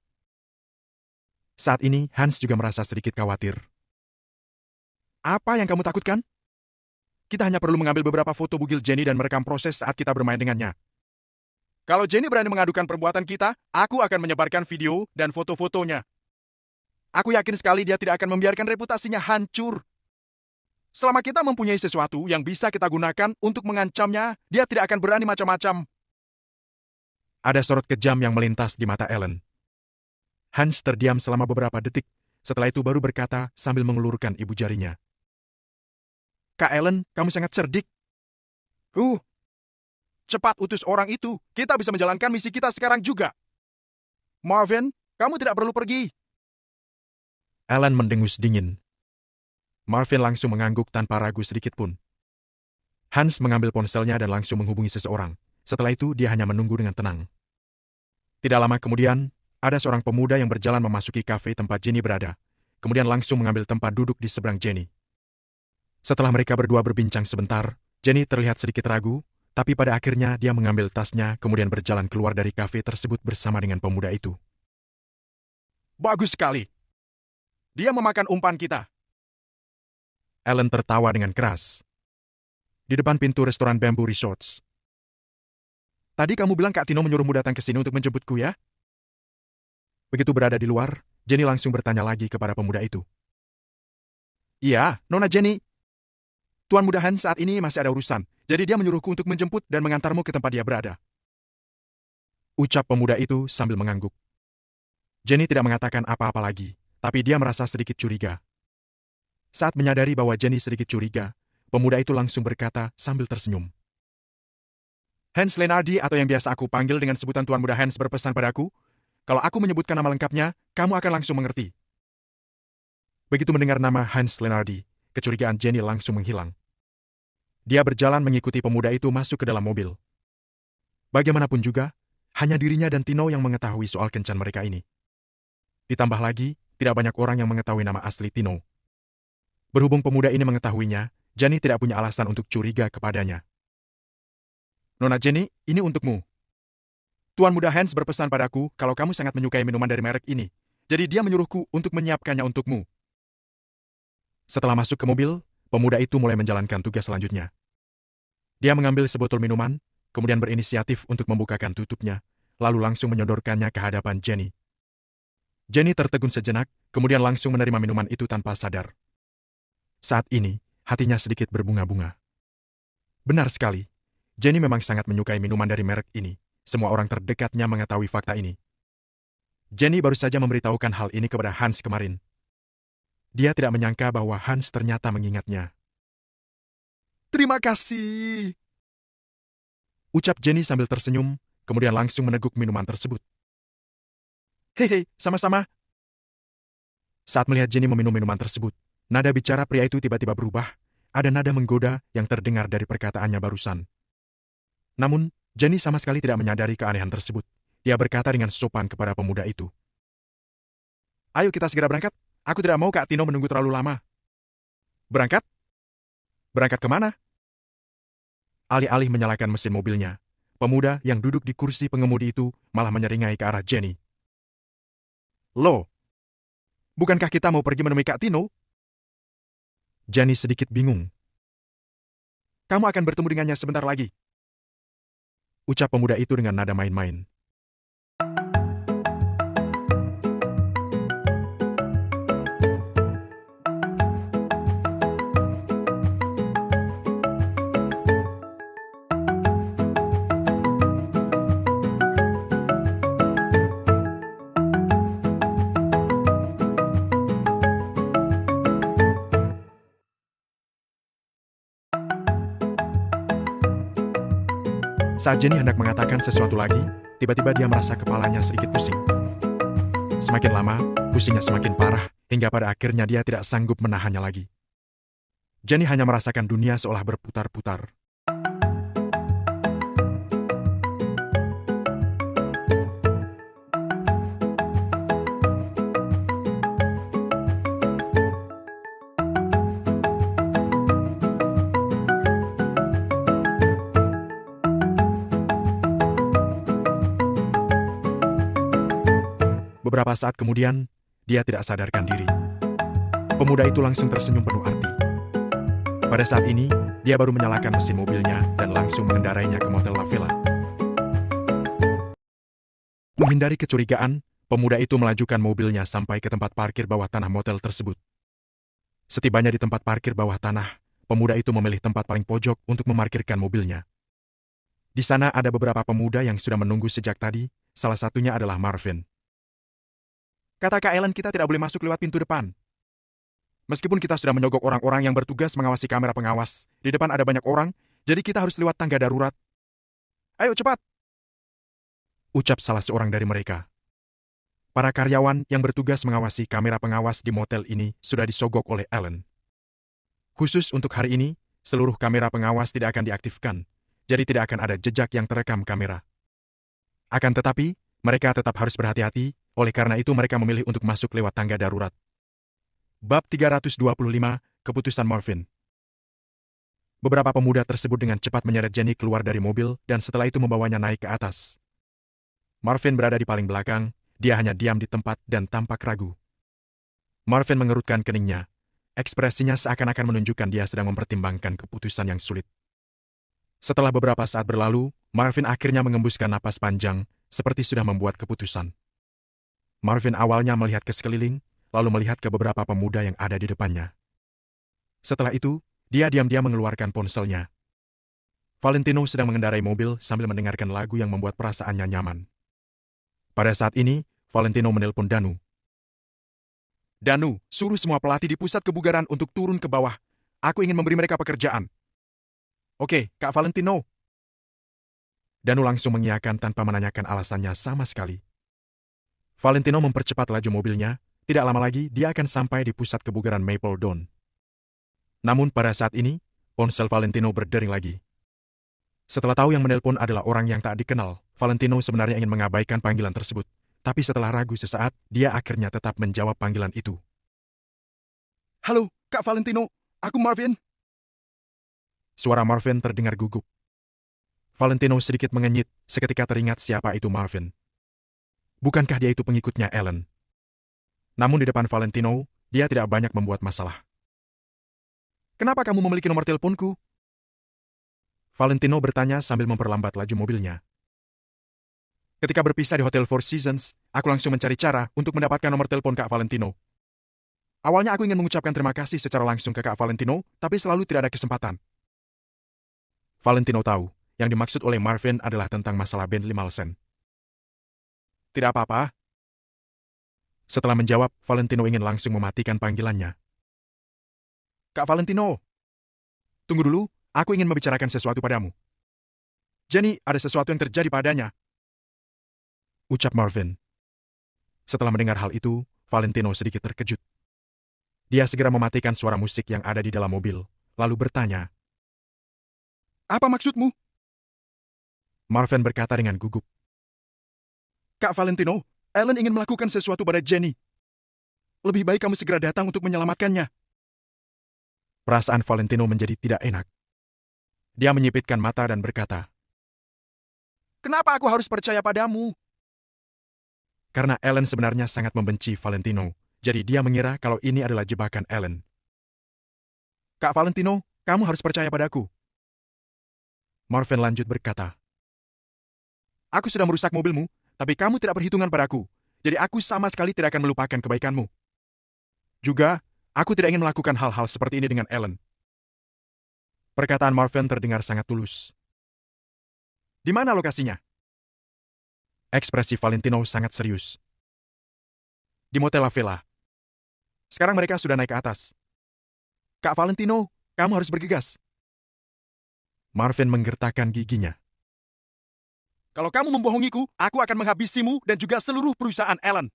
Saat ini, Hans juga merasa sedikit khawatir. Apa yang kamu takutkan? Kita hanya perlu mengambil beberapa foto bugil Jenny dan merekam proses saat kita bermain dengannya. Kalau Jenny berani mengadukan perbuatan kita, aku akan menyebarkan video dan foto-fotonya. Aku yakin sekali dia tidak akan membiarkan reputasinya hancur. Selama kita mempunyai sesuatu yang bisa kita gunakan untuk mengancamnya, dia tidak akan berani macam-macam. Ada sorot kejam yang melintas di mata Ellen. Hans terdiam selama beberapa detik, setelah itu baru berkata sambil mengelurkan ibu jarinya. Kak Ellen, kamu sangat cerdik. Cepat utus orang itu, kita bisa menjalankan misi kita sekarang juga. Marvin, kamu tidak perlu pergi. Ellen mendengus dingin. Marvin langsung mengangguk tanpa ragu sedikit pun. Hans mengambil ponselnya dan langsung menghubungi seseorang. Setelah itu, dia hanya menunggu dengan tenang. Tidak lama kemudian, ada seorang pemuda yang berjalan memasuki kafe tempat Jenny berada, kemudian langsung mengambil tempat duduk di seberang Jenny. Setelah mereka berdua berbincang sebentar, Jenny terlihat sedikit ragu, tapi pada akhirnya dia mengambil tasnya kemudian berjalan keluar dari kafe tersebut bersama dengan pemuda itu. Bagus sekali. Dia memakan umpan kita. Ellen tertawa dengan keras. Di depan pintu restoran Bamboo Resorts. Tadi kamu bilang Kak Tino menyuruhmu datang ke sini untuk menjemputku ya? Begitu berada di luar, Jenny langsung bertanya lagi kepada pemuda itu. Iya, Nona Jenny. Tuan Muda Hans saat ini masih ada urusan, jadi dia menyuruhku untuk menjemput dan mengantarmu ke tempat dia berada. Ucap pemuda itu sambil mengangguk. Jenny tidak mengatakan apa-apa lagi, tapi dia merasa sedikit curiga. Saat menyadari bahwa Jenny sedikit curiga, pemuda itu langsung berkata sambil tersenyum. Hans Lenardi atau yang biasa aku panggil dengan sebutan Tuan Muda Hans berpesan padaku, kalau aku menyebutkan nama lengkapnya, kamu akan langsung mengerti. Begitu mendengar nama Hans Lenardi, kecurigaan Jenny langsung menghilang. Dia berjalan mengikuti pemuda itu masuk ke dalam mobil. Bagaimanapun juga, hanya dirinya dan Tino yang mengetahui soal kencan mereka ini. Ditambah lagi, tidak banyak orang yang mengetahui nama asli Tino. Berhubung pemuda ini mengetahuinya, Jenny tidak punya alasan untuk curiga kepadanya. Nona Jenny, ini untukmu. Tuan Muda Hans berpesan padaku kalau kamu sangat menyukai minuman dari merek ini. Jadi dia menyuruhku untuk menyiapkannya untukmu. Setelah masuk ke mobil, pemuda itu mulai menjalankan tugas selanjutnya. Dia mengambil sebotol minuman, kemudian berinisiatif untuk membukakan tutupnya, lalu langsung menyodorkannya ke hadapan Jenny. Jenny tertegun sejenak, kemudian langsung menerima minuman itu tanpa sadar. Saat ini, hatinya sedikit berbunga-bunga. Benar sekali, Jenny memang sangat menyukai minuman dari merek ini. Semua orang terdekatnya mengetahui fakta ini. Jenny baru saja memberitahukan hal ini kepada Hans kemarin. Dia tidak menyangka bahwa Hans ternyata mengingatnya. Terima kasih, ucap Jenny sambil tersenyum, kemudian langsung meneguk minuman tersebut. Hehe, sama-sama. Saat melihat Jenny meminum minuman tersebut, nada bicara pria itu tiba-tiba berubah, ada nada menggoda yang terdengar dari perkataannya barusan. Namun, Jenny sama sekali tidak menyadari keanehan tersebut. Dia berkata dengan sopan kepada pemuda itu. Ayo kita segera berangkat, aku tidak mau Kak Tino menunggu terlalu lama. Berangkat? Berangkat kemana? Alih-alih menyalakan mesin mobilnya, pemuda yang duduk di kursi pengemudi itu malah menyeringai ke arah Jenny. Loh, bukankah kita mau pergi menemui Kak Tino? Jenny sedikit bingung. Kamu akan bertemu dengannya sebentar lagi, ucap pemuda itu dengan nada main-main. Saat Jenny hendak mengatakan sesuatu lagi, tiba-tiba dia merasa kepalanya sedikit pusing. Semakin lama, pusingnya semakin parah, hingga pada akhirnya dia tidak sanggup menahannya lagi. Jenny hanya merasakan dunia seolah berputar-putar. Beberapa saat kemudian, dia tidak sadarkan diri. Pemuda itu langsung tersenyum penuh arti. Pada saat ini, dia baru menyalakan mesin mobilnya dan langsung mengendarainya ke Motel La Villa. Menghindari kecurigaan, pemuda itu melajukan mobilnya sampai ke tempat parkir bawah tanah motel tersebut. Setibanya di tempat parkir bawah tanah, pemuda itu memilih tempat paling pojok untuk memarkirkan mobilnya. Di sana ada beberapa pemuda yang sudah menunggu sejak tadi, salah satunya adalah Marvin. Kata Kak Ellen kita tidak boleh masuk lewat pintu depan. Meskipun kita sudah menyogok orang-orang yang bertugas mengawasi kamera pengawas, di depan ada banyak orang, jadi kita harus lewat tangga darurat. Ayo cepat! Ucap salah seorang dari mereka. Para karyawan yang bertugas mengawasi kamera pengawas di motel ini sudah disogok oleh Ellen. Khusus untuk hari ini, seluruh kamera pengawas tidak akan diaktifkan, jadi tidak akan ada jejak yang terekam kamera. Akan tetapi, mereka tetap harus berhati-hati, oleh karena itu mereka memilih untuk masuk lewat tangga darurat. Bab 325, Keputusan Marvin. Beberapa pemuda tersebut dengan cepat menyeret Jenny keluar dari mobil dan setelah itu membawanya naik ke atas. Marvin berada di paling belakang, dia hanya diam di tempat dan tampak ragu. Marvin mengerutkan keningnya. Ekspresinya seakan-akan menunjukkan dia sedang mempertimbangkan keputusan yang sulit. Setelah beberapa saat berlalu, Marvin akhirnya mengembuskan napas panjang, seperti sudah membuat keputusan. Marvin awalnya melihat ke sekeliling, lalu melihat ke beberapa pemuda yang ada di depannya. Setelah itu, dia diam-diam mengeluarkan ponselnya. Valentino sedang mengendarai mobil sambil mendengarkan lagu yang membuat perasaannya nyaman. Pada saat ini, Valentino menelpon Danu. Danu, suruh semua pelatih di pusat kebugaran untuk turun ke bawah. Aku ingin memberi mereka pekerjaan. Oke, Kak Valentino. Danu langsung mengiyakan tanpa menanyakan alasannya sama sekali. Valentino mempercepat laju mobilnya. Tidak lama lagi, dia akan sampai di pusat kebugaran Maple Dawn. Namun pada saat ini, ponsel Valentino berdering lagi. Setelah tahu yang menelpon adalah orang yang tak dikenal, Valentino sebenarnya ingin mengabaikan panggilan tersebut. Tapi setelah ragu sesaat, dia akhirnya tetap menjawab panggilan itu. Halo, Kak Valentino. Aku Marvin. Suara Marvin terdengar gugup. Valentino sedikit mengenyit, seketika teringat siapa itu Marvin. Bukankah dia itu pengikutnya Ellen? Namun di depan Valentino, dia tidak banyak membuat masalah. Kenapa kamu memiliki nomor teleponku? Valentino bertanya sambil memperlambat laju mobilnya. Ketika berpisah di Hotel Four Seasons, aku langsung mencari cara untuk mendapatkan nomor telepon Kak Valentino. Awalnya aku ingin mengucapkan terima kasih secara langsung ke Kak Valentino, tapi selalu tidak ada kesempatan. Valentino tahu, yang dimaksud oleh Marvin adalah tentang masalah Bentley Malsen. Tidak apa-apa. Setelah menjawab, Valentino ingin langsung mematikan panggilannya. Kak Valentino, tunggu dulu, aku ingin membicarakan sesuatu padamu. Jenny, ada sesuatu yang terjadi padanya. Ucap Marvin. Setelah mendengar hal itu, Valentino sedikit terkejut. Dia segera mematikan suara musik yang ada di dalam mobil, lalu bertanya. Apa maksudmu? Marvin berkata dengan gugup. Kak Valentino, Ellen ingin melakukan sesuatu pada Jenny. Lebih baik kamu segera datang untuk menyelamatkannya. Perasaan Valentino menjadi tidak enak. Dia menyipitkan mata dan berkata, Kenapa aku harus percaya padamu? Karena Ellen sebenarnya sangat membenci Valentino, jadi dia mengira kalau ini adalah jebakan Ellen. Kak Valentino, kamu harus percaya padaku. Marvin lanjut berkata, Aku sudah merusak mobilmu, tapi kamu tidak perhitungan padaku, jadi aku sama sekali tidak akan melupakan kebaikanmu. Juga, aku tidak ingin melakukan hal-hal seperti ini dengan Ellen. Perkataan Marvin terdengar sangat tulus. Di mana lokasinya? Ekspresi Valentino sangat serius. Di Motel La Vela. Sekarang mereka sudah naik ke atas. Kak Valentino, kamu harus bergegas. Marvin menggertakkan giginya. Kalau kamu membohongiku, aku akan menghabisimu dan juga seluruh perusahaan Ellen.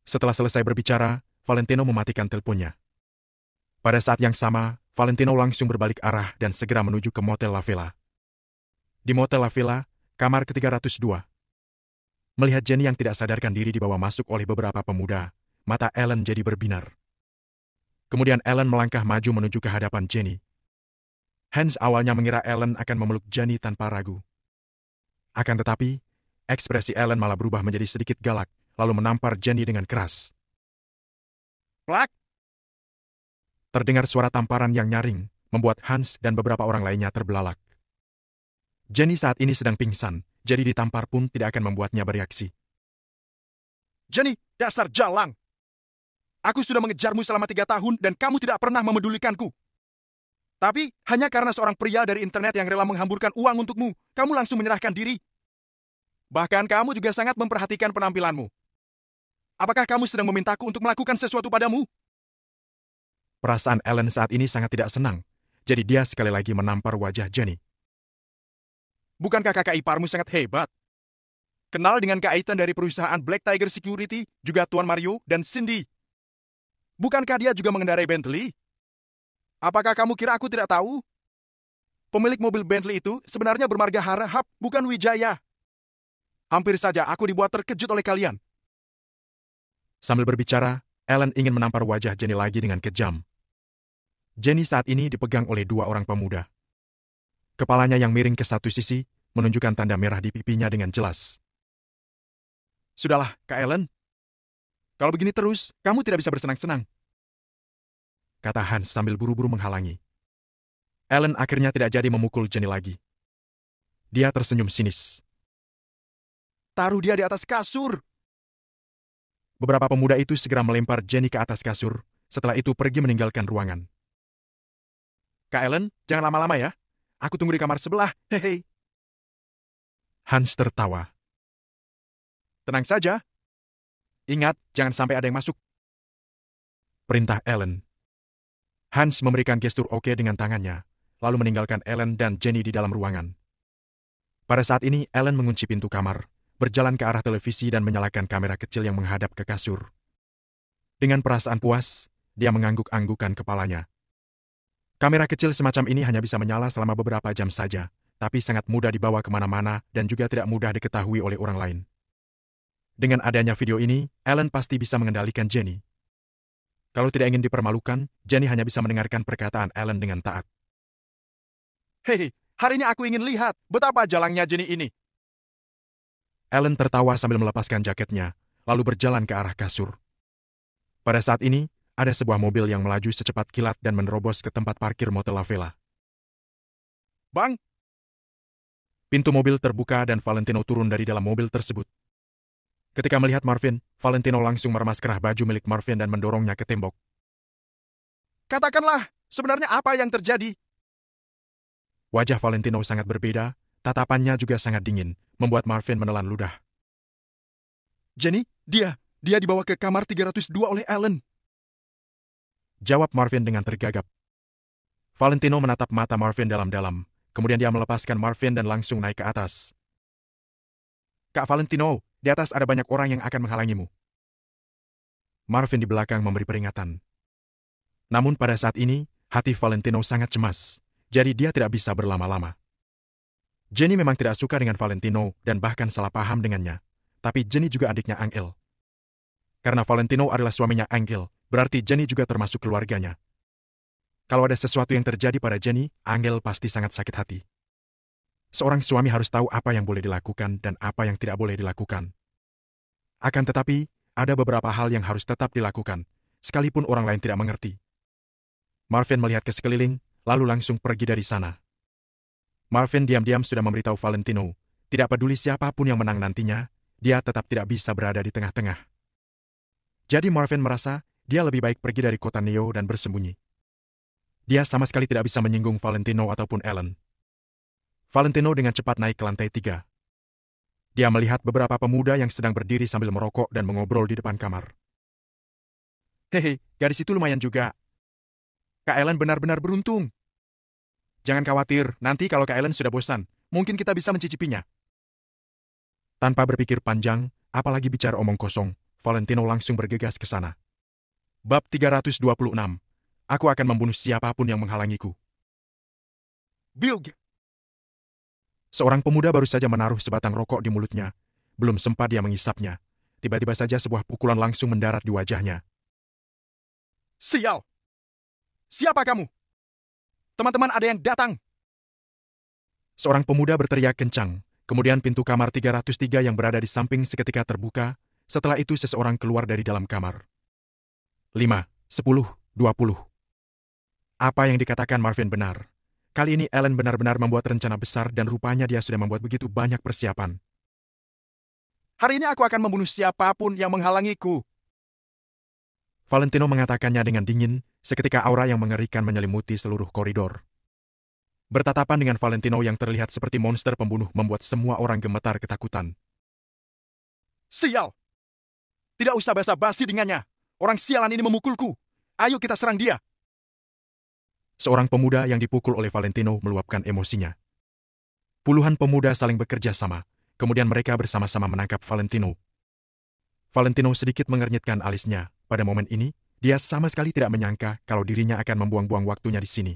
Setelah selesai berbicara, Valentino mematikan teleponnya. Pada saat yang sama, Valentino langsung berbalik arah dan segera menuju ke Motel La Vela. Di Motel La Vela, kamar ke-302. Melihat Jenny yang tidak sadarkan diri dibawa masuk oleh beberapa pemuda, mata Ellen jadi berbinar. Kemudian Ellen melangkah maju menuju ke hadapan Jenny. Hans awalnya mengira Ellen akan memeluk Jenny tanpa ragu. Akan tetapi, ekspresi Ellen malah berubah menjadi sedikit galak, lalu menampar Jenny dengan keras. Plak! Terdengar suara tamparan yang nyaring, membuat Hans dan beberapa orang lainnya terbelalak. Jenny saat ini sedang pingsan, jadi ditampar pun tidak akan membuatnya bereaksi. Jenny, dasar jalang! Aku sudah mengejarmu selama 3 tahun dan kamu tidak pernah memedulikanku. Tapi, hanya karena seorang pria dari internet yang rela menghamburkan uang untukmu, kamu langsung menyerahkan diri. Bahkan kamu juga sangat memperhatikan penampilanmu. Apakah kamu sedang memintaku untuk melakukan sesuatu padamu? Perasaan Ellen saat ini sangat tidak senang, jadi dia sekali lagi menampar wajah Jenny. Bukankah kakak iparmu sangat hebat? Kenal dengan Kak Ethan dari perusahaan Black Tiger Security, juga Tuan Mario dan Cindy. Bukankah dia juga mengendarai Bentley? Apakah kamu kira aku tidak tahu? Pemilik mobil Bentley itu sebenarnya bermarga Harahap, bukan Wijaya. Hampir saja aku dibuat terkejut oleh kalian. Sambil berbicara, Ellen ingin menampar wajah Jenny lagi dengan kejam. Jenny saat ini dipegang oleh 2 orang pemuda. Kepalanya yang miring ke satu sisi, menunjukkan tanda merah di pipinya dengan jelas. Sudahlah, Kak Ellen. Kalau begini terus, kamu tidak bisa bersenang-senang. Kata Hans sambil buru-buru menghalangi. Ellen akhirnya tidak jadi memukul Jenny lagi. Dia tersenyum sinis. Taruh dia di atas kasur. Beberapa pemuda itu segera melempar Jenny ke atas kasur, setelah itu pergi meninggalkan ruangan. Kak Ellen, jangan lama-lama ya. Aku tunggu di kamar sebelah, hehe. Hans tertawa. Tenang saja. Ingat, jangan sampai ada yang masuk. perintah Ellen. Hans memberikan gestur oke dengan tangannya, lalu meninggalkan Ellen dan Jenny di dalam ruangan. Pada saat ini, Ellen mengunci pintu kamar, berjalan ke arah televisi dan menyalakan kamera kecil yang menghadap ke kasur. Dengan perasaan puas, dia mengangguk-anggukan kepalanya. Kamera kecil semacam ini hanya bisa menyala selama beberapa jam saja, tapi sangat mudah dibawa kemana-mana dan juga tidak mudah diketahui oleh orang lain. Dengan adanya video ini, Ellen pasti bisa mengendalikan Jenny. Kalau tidak ingin dipermalukan, Jenny hanya bisa mendengarkan perkataan Ellen dengan taat. Hei, hari ini aku ingin lihat betapa jalangnya Jenny ini. Ellen tertawa sambil melepaskan jaketnya, lalu berjalan ke arah kasur. Pada saat ini, ada sebuah mobil yang melaju secepat kilat dan menerobos ke tempat parkir Motel La Vela. Bang! Pintu mobil terbuka dan Valentino turun dari dalam mobil tersebut. Ketika melihat Marvin, Valentino langsung meremas kerah baju milik Marvin dan mendorongnya ke tembok. Katakanlah, sebenarnya apa yang terjadi? Wajah Valentino sangat berbeda, tatapannya juga sangat dingin, membuat Marvin menelan ludah. Jenny, dia dibawa ke kamar 302 oleh Ellen. Jawab Marvin dengan tergagap. Valentino menatap mata Marvin dalam-dalam, kemudian dia melepaskan Marvin dan langsung naik ke atas. Kak Valentino, di atas ada banyak orang yang akan menghalangimu. Marvin di belakang memberi peringatan. Namun pada saat ini, hati Valentino sangat cemas, jadi dia tidak bisa berlama-lama. Jenny memang tidak suka dengan Valentino dan bahkan salah paham dengannya, tapi Jenny juga adiknya Angel. Karena Valentino adalah suaminya Angel, berarti Jenny juga termasuk keluarganya. Kalau ada sesuatu yang terjadi pada Jenny, Angel pasti sangat sakit hati. Seorang suami harus tahu apa yang boleh dilakukan dan apa yang tidak boleh dilakukan. Akan tetapi, ada beberapa hal yang harus tetap dilakukan, sekalipun orang lain tidak mengerti. Marvin melihat ke sekeliling, lalu langsung pergi dari sana. Marvin diam-diam sudah memberitahu Valentino, tidak peduli siapapun yang menang nantinya, dia tetap tidak bisa berada di tengah-tengah. Jadi Marvin merasa, dia lebih baik pergi dari kota Neo dan bersembunyi. Dia sama sekali tidak bisa menyinggung Valentino ataupun Ellen. Valentino dengan cepat naik ke lantai 3. Dia melihat beberapa pemuda yang sedang berdiri sambil merokok dan mengobrol di depan kamar. Hehe, gadis itu lumayan juga. Kak Ellen benar-benar beruntung. Jangan khawatir, nanti kalau Kak Ellen sudah bosan, mungkin kita bisa mencicipinya. Tanpa berpikir panjang, apalagi bicara omong kosong, Valentino langsung bergegas ke sana. Bab 326. Aku akan membunuh siapapun yang menghalangiku. Bilg! Seorang pemuda baru saja menaruh sebatang rokok di mulutnya. Belum sempat dia mengisapnya. Tiba-tiba saja sebuah pukulan langsung mendarat di wajahnya. Sial! Siapa kamu? Teman-teman ada yang datang! Seorang pemuda berteriak kencang. Kemudian pintu kamar 303 yang berada di samping seketika terbuka. Setelah itu seseorang keluar dari dalam kamar. 5, 10, 20. Apa yang dikatakan Marvin benar. Kali ini Ellen benar-benar membuat rencana besar dan rupanya dia sudah membuat begitu banyak persiapan. Hari ini aku akan membunuh siapapun yang menghalangiku. Valentino mengatakannya dengan dingin, seketika aura yang mengerikan menyelimuti seluruh koridor. Bertatapan dengan Valentino yang terlihat seperti monster pembunuh membuat semua orang gemetar ketakutan. Sial! Tidak usah basa-basi dengannya. Orang sialan ini memukulku. Ayo kita serang dia. Seorang pemuda yang dipukul oleh Valentino meluapkan emosinya. Puluhan pemuda saling bekerja sama, kemudian mereka bersama-sama menangkap Valentino. Valentino sedikit mengernyitkan alisnya. Pada momen ini, dia sama sekali tidak menyangka kalau dirinya akan membuang-buang waktunya di sini.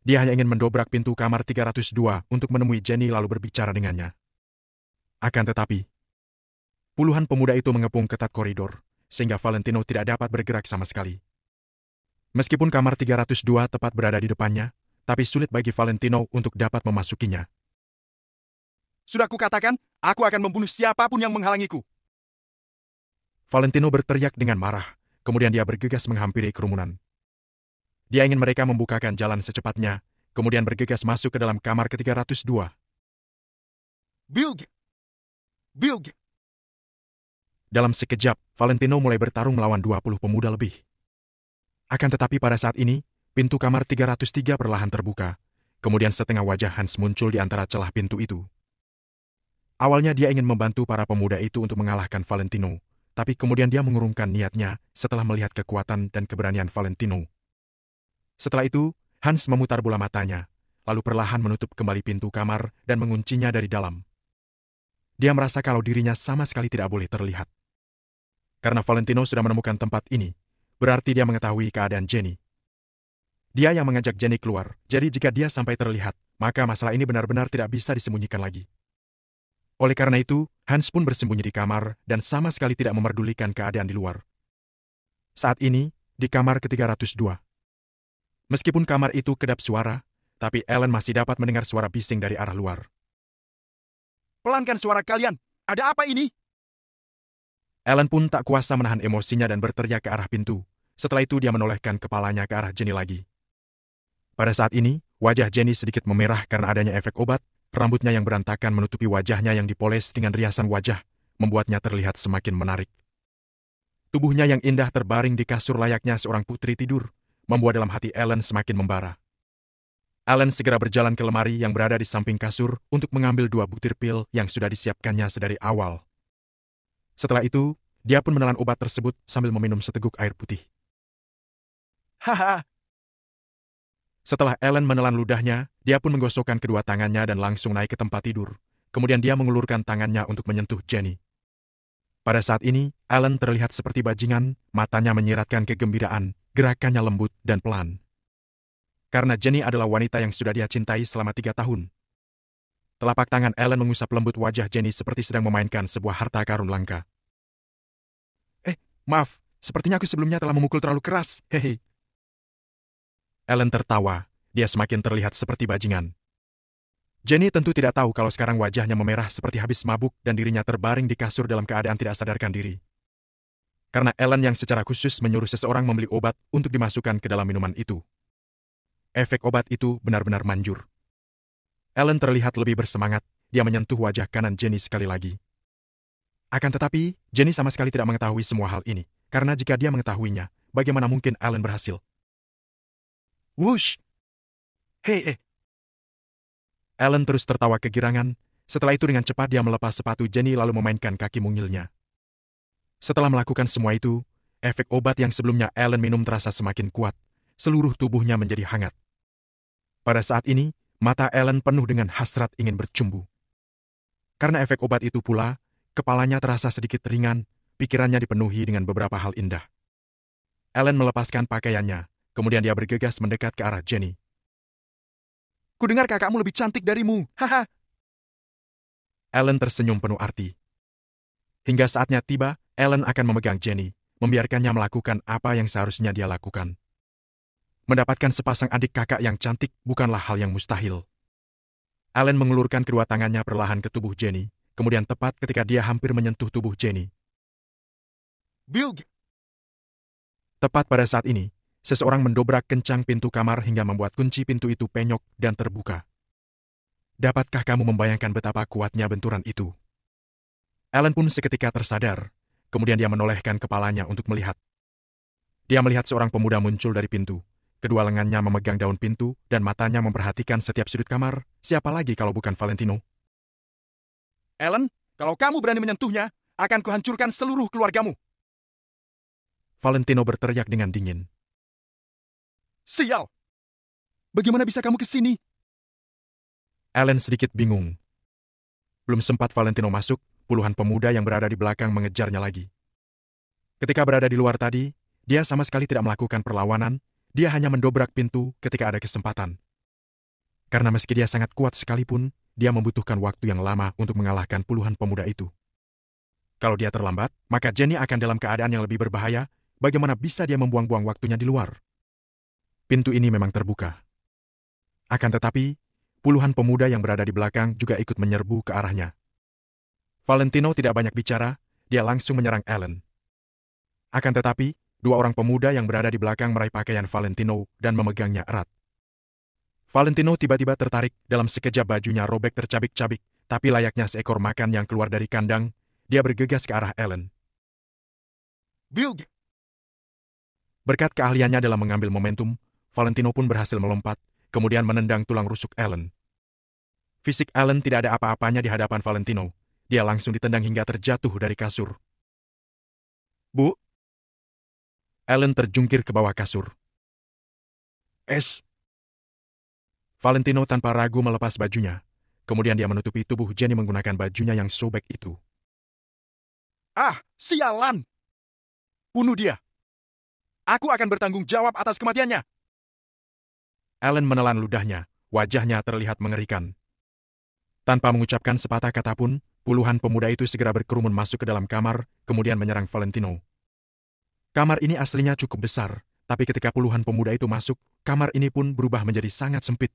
Dia hanya ingin mendobrak pintu kamar 302 untuk menemui Jenny lalu berbicara dengannya. Akan tetapi, puluhan pemuda itu mengepung ketat koridor, sehingga Valentino tidak dapat bergerak sama sekali. Meskipun kamar 302 tepat berada di depannya, tapi sulit bagi Valentino untuk dapat memasukinya. Sudah kukatakan, aku akan membunuh siapapun yang menghalangiku. Valentino berteriak dengan marah, kemudian dia bergegas menghampiri kerumunan. Dia ingin mereka membukakan jalan secepatnya, kemudian bergegas masuk ke dalam kamar ke-302. Bilg! Bilg! Dalam sekejap, Valentino mulai bertarung melawan 20 pemuda lebih. Akan tetapi pada saat ini, pintu kamar 303 perlahan terbuka, kemudian setengah wajah Hans muncul di antara celah pintu itu. Awalnya dia ingin membantu para pemuda itu untuk mengalahkan Valentino, tapi kemudian dia mengurungkan niatnya setelah melihat kekuatan dan keberanian Valentino. Setelah itu, Hans memutar bola matanya, lalu perlahan menutup kembali pintu kamar dan menguncinya dari dalam. Dia merasa kalau dirinya sama sekali tidak boleh terlihat. Karena Valentino sudah menemukan tempat ini, berarti dia mengetahui keadaan Jenny. Dia yang mengajak Jenny keluar, jadi jika dia sampai terlihat, maka masalah ini benar-benar tidak bisa disembunyikan lagi. Oleh karena itu, Hans pun bersembunyi di kamar dan sama sekali tidak memerdulikan keadaan di luar. Saat ini, di kamar ke-302. Meskipun kamar itu kedap suara, tapi Ellen masih dapat mendengar suara bising dari arah luar. Pelankan suara kalian! Ada apa ini? Ellen pun tak kuasa menahan emosinya dan berteriak ke arah pintu. Setelah itu dia menolehkan kepalanya ke arah Jenny lagi. Pada saat ini, wajah Jenny sedikit memerah karena adanya efek obat. Rambutnya yang berantakan menutupi wajahnya yang dipoles dengan riasan wajah, membuatnya terlihat semakin menarik. Tubuhnya yang indah terbaring di kasur layaknya seorang putri tidur, membuat dalam hati Ellen semakin membara. Ellen segera berjalan ke lemari yang berada di samping kasur untuk mengambil 2 butir pil yang sudah disiapkannya sedari awal. Setelah itu, dia pun menelan obat tersebut sambil meminum seteguk air putih. Haha! Setelah Ellen menelan ludahnya, dia pun menggosokkan kedua tangannya dan langsung naik ke tempat tidur. Kemudian dia mengulurkan tangannya untuk menyentuh Jenny. Pada saat ini, Ellen terlihat seperti bajingan, matanya menyiratkan kegembiraan, gerakannya lembut dan pelan. Karena Jenny adalah wanita yang sudah dia cintai selama 3 tahun. Telapak tangan Ellen mengusap lembut wajah Jenny seperti sedang memainkan sebuah harta karun langka. Maaf, sepertinya aku sebelumnya telah memukul terlalu keras, hehe. Ellen tertawa, dia semakin terlihat seperti bajingan. Jenny tentu tidak tahu kalau sekarang wajahnya memerah seperti habis mabuk dan dirinya terbaring di kasur dalam keadaan tidak sadarkan diri. Karena Ellen yang secara khusus menyuruh seseorang membeli obat untuk dimasukkan ke dalam minuman itu. Efek obat itu benar-benar manjur. Ellen terlihat lebih bersemangat, dia menyentuh wajah kanan Jenny sekali lagi. Akan tetapi, Jenny sama sekali tidak mengetahui semua hal ini, karena jika dia mengetahuinya, bagaimana mungkin Ellen berhasil? Wush! Hei! Ellen terus tertawa kegirangan, setelah itu dengan cepat dia melepas sepatu Jenny lalu memainkan kaki mungilnya. Setelah melakukan semua itu, efek obat yang sebelumnya Ellen minum terasa semakin kuat, seluruh tubuhnya menjadi hangat. Pada saat ini, mata Ellen penuh dengan hasrat ingin bercumbu. Karena efek obat itu pula, kepalanya terasa sedikit ringan, pikirannya dipenuhi dengan beberapa hal indah. Ellen melepaskan pakaiannya, kemudian dia bergegas mendekat ke arah Jenny. Kudengar kakakmu lebih cantik darimu, haha. Ellen tersenyum penuh arti. Hingga saatnya tiba, Ellen akan memegang Jenny, membiarkannya melakukan apa yang seharusnya dia lakukan. Mendapatkan sepasang adik kakak yang cantik bukanlah hal yang mustahil. Ellen mengulurkan kedua tangannya perlahan ke tubuh Jenny, kemudian tepat ketika dia hampir menyentuh tubuh Jenny. Bilg! Tepat pada saat ini, seseorang mendobrak kencang pintu kamar hingga membuat kunci pintu itu penyok dan terbuka. Dapatkah kamu membayangkan betapa kuatnya benturan itu? Ellen pun seketika tersadar, kemudian dia menolehkan kepalanya untuk melihat. Dia melihat seorang pemuda muncul dari pintu. Kedua lengannya memegang daun pintu dan matanya memperhatikan setiap sudut kamar. Siapa lagi kalau bukan Valentino? Ellen, kalau kamu berani menyentuhnya, akan kuhancurkan seluruh keluargamu. Valentino berteriak dengan dingin. Sial! Bagaimana bisa kamu ke sini? Ellen sedikit bingung. Belum sempat Valentino masuk, puluhan pemuda yang berada di belakang mengejarnya lagi. Ketika berada di luar tadi, dia sama sekali tidak melakukan perlawanan, dia hanya mendobrak pintu ketika ada kesempatan. Karena meski dia sangat kuat sekalipun, dia membutuhkan waktu yang lama untuk mengalahkan puluhan pemuda itu. Kalau dia terlambat, maka Jenny akan dalam keadaan yang lebih berbahaya. Bagaimana bisa dia membuang-buang waktunya di luar? Pintu ini memang terbuka. Akan tetapi, puluhan pemuda yang berada di belakang juga ikut menyerbu ke arahnya. Valentino tidak banyak bicara, dia langsung menyerang Ellen. Akan tetapi, 2 orang pemuda yang berada di belakang meraih pakaian Valentino dan memegangnya erat. Valentino tiba-tiba tertarik, dalam sekejap bajunya robek tercabik-cabik, tapi layaknya seekor makan yang keluar dari kandang, dia bergegas ke arah Ellen. Bilg! Berkat keahliannya dalam mengambil momentum, Valentino pun berhasil melompat, kemudian menendang tulang rusuk Ellen. Fisik Ellen tidak ada apa-apanya di hadapan Valentino. Dia langsung ditendang hingga terjatuh dari kasur. Bu, Ellen terjungkir ke bawah kasur. Es. Valentino tanpa ragu melepas bajunya. Kemudian dia menutupi tubuh Jenny menggunakan bajunya yang sobek itu. Ah, sialan! Bunuh dia! Aku akan bertanggung jawab atas kematiannya! Ellen menelan ludahnya, wajahnya terlihat mengerikan. Tanpa mengucapkan sepatah kata pun, puluhan pemuda itu segera berkerumun masuk ke dalam kamar, kemudian menyerang Valentino. Kamar ini aslinya cukup besar, tapi ketika puluhan pemuda itu masuk, kamar ini pun berubah menjadi sangat sempit.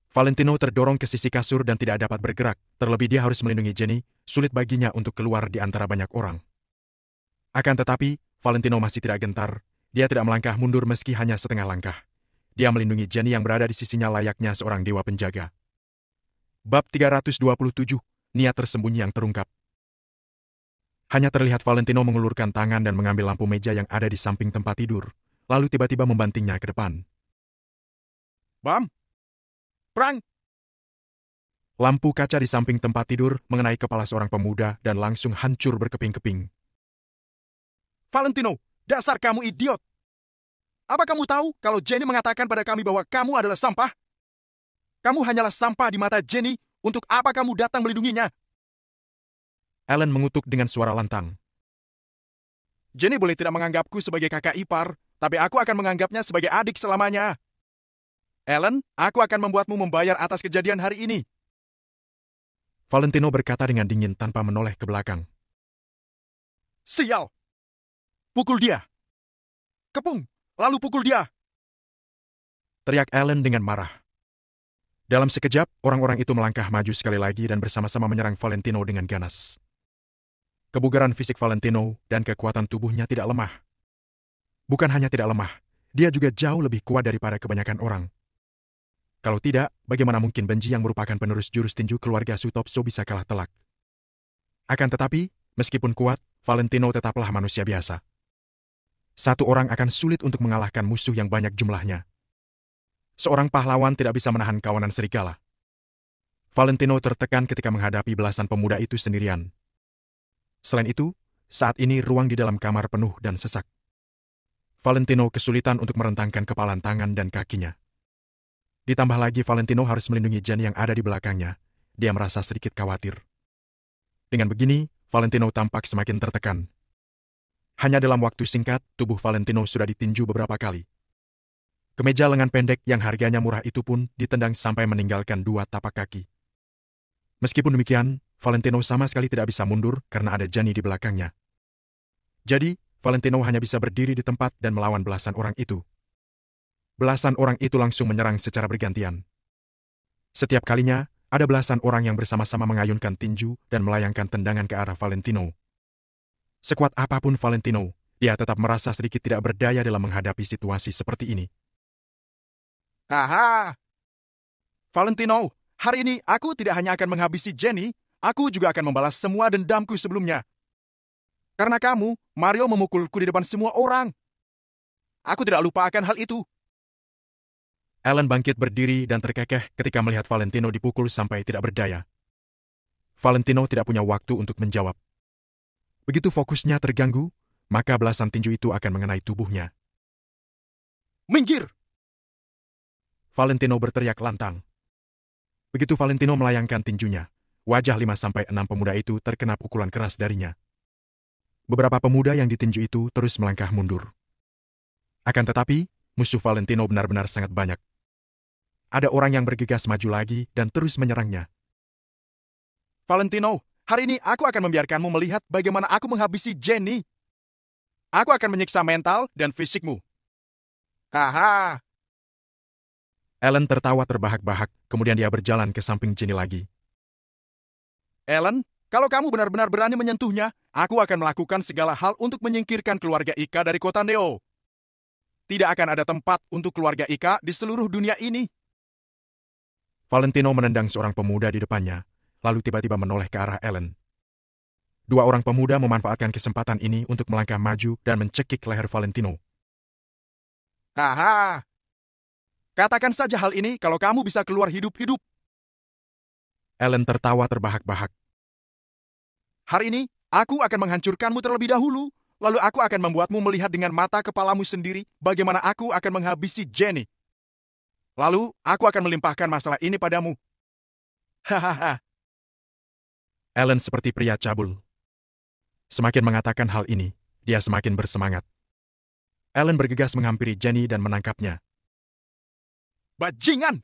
Valentino terdorong ke sisi kasur dan tidak dapat bergerak, terlebih dia harus melindungi Jenny, sulit baginya untuk keluar di antara banyak orang. Akan tetapi, Valentino masih tidak gentar, dia tidak melangkah mundur meski hanya setengah langkah. Dia melindungi Jenny yang berada di sisinya layaknya seorang dewa penjaga. Bab 327, Niat Tersembunyi yang Terungkap. Hanya terlihat Valentino mengulurkan tangan dan mengambil lampu meja yang ada di samping tempat tidur, lalu tiba-tiba membantingnya ke depan. Bam! Perang! Lampu kaca di samping tempat tidur mengenai kepala seorang pemuda dan langsung hancur berkeping-keping. Valentino, dasar kamu idiot! Apa kamu tahu kalau Jenny mengatakan pada kami bahwa kamu adalah sampah? Kamu hanyalah sampah di mata Jenny, untuk apa kamu datang melindunginya? Ellen mengutuk dengan suara lantang. Jenny boleh tidak menganggapku sebagai kakak ipar, tapi aku akan menganggapnya sebagai adik selamanya. Ellen, aku akan membuatmu membayar atas kejadian hari ini. Valentino berkata dengan dingin tanpa menoleh ke belakang. Sial! Pukul dia! Kepung! Lalu pukul dia! Teriak Ellen dengan marah. Dalam sekejap, orang-orang itu melangkah maju sekali lagi dan bersama-sama menyerang Valentino dengan ganas. Kebugaran fisik Valentino dan kekuatan tubuhnya tidak lemah. Bukan hanya tidak lemah, dia juga jauh lebih kuat daripada kebanyakan orang. Kalau tidak, bagaimana mungkin Benji yang merupakan penerus jurus tinju keluarga Sutopso bisa kalah telak? Akan tetapi, meskipun kuat, Valentino tetaplah manusia biasa. Satu orang akan sulit untuk mengalahkan musuh yang banyak jumlahnya. Seorang pahlawan tidak bisa menahan kawanan serigala. Valentino tertekan ketika menghadapi belasan pemuda itu sendirian. Selain itu, saat ini ruang di dalam kamar penuh dan sesak. Valentino kesulitan untuk merentangkan kepalan tangan dan kakinya. Ditambah lagi Valentino harus melindungi Jenny yang ada di belakangnya. Dia merasa sedikit khawatir. Dengan begini, Valentino tampak semakin tertekan. Hanya dalam waktu singkat, tubuh Valentino sudah ditinju beberapa kali. Kemeja lengan pendek yang harganya murah itu pun ditendang sampai meninggalkan 2 tapak kaki. Meskipun demikian, Valentino sama sekali tidak bisa mundur karena ada Jenny di belakangnya. Jadi, Valentino hanya bisa berdiri di tempat dan melawan belasan orang itu. Belasan orang itu langsung menyerang secara bergantian. Setiap kalinya, ada belasan orang yang bersama-sama mengayunkan tinju dan melayangkan tendangan ke arah Valentino. Sekuat apapun Valentino, dia tetap merasa sedikit tidak berdaya dalam menghadapi situasi seperti ini. Aha! Valentino, hari ini aku tidak hanya akan menghabisi Jenny, aku juga akan membalas semua dendamku sebelumnya. Karena kamu, Mario memukulku di depan semua orang. Aku tidak lupa akan hal itu. Ellen bangkit berdiri dan terkekeh ketika melihat Valentino dipukul sampai tidak berdaya. Valentino tidak punya waktu untuk menjawab. Begitu fokusnya terganggu, maka belasan tinju itu akan mengenai tubuhnya. Minggir! Valentino berteriak lantang. Begitu Valentino melayangkan tinjunya, wajah 5-6 pemuda itu terkena pukulan keras darinya. Beberapa pemuda yang ditinju itu terus melangkah mundur. Akan tetapi, musuh Valentino benar-benar sangat banyak. Ada orang yang bergegas maju lagi dan terus menyerangnya. Valentino, hari ini aku akan membiarkanmu melihat bagaimana aku menghabisi Jenny. Aku akan menyiksa mental dan fisikmu. Haha! Ellen tertawa terbahak-bahak, kemudian dia berjalan ke samping Jenny lagi. Ellen, kalau kamu benar-benar berani menyentuhnya, aku akan melakukan segala hal untuk menyingkirkan keluarga Ika dari kota Neo. Tidak akan ada tempat untuk keluarga Ika di seluruh dunia ini. Valentino menendang seorang pemuda di depannya, lalu tiba-tiba menoleh ke arah Ellen. 2 orang pemuda memanfaatkan kesempatan ini untuk melangkah maju dan mencekik leher Valentino. Haha! Katakan saja hal ini kalau kamu bisa keluar hidup-hidup. Ellen tertawa terbahak-bahak. Hari ini, aku akan menghancurkanmu terlebih dahulu, lalu aku akan membuatmu melihat dengan mata kepalamu sendiri bagaimana aku akan menghabisi Jenny. Lalu, aku akan melimpahkan masalah ini padamu. Hahaha. Ellen seperti pria cabul. Semakin mengatakan hal ini, dia semakin bersemangat. Ellen bergegas menghampiri Jenny dan menangkapnya. Bajingan!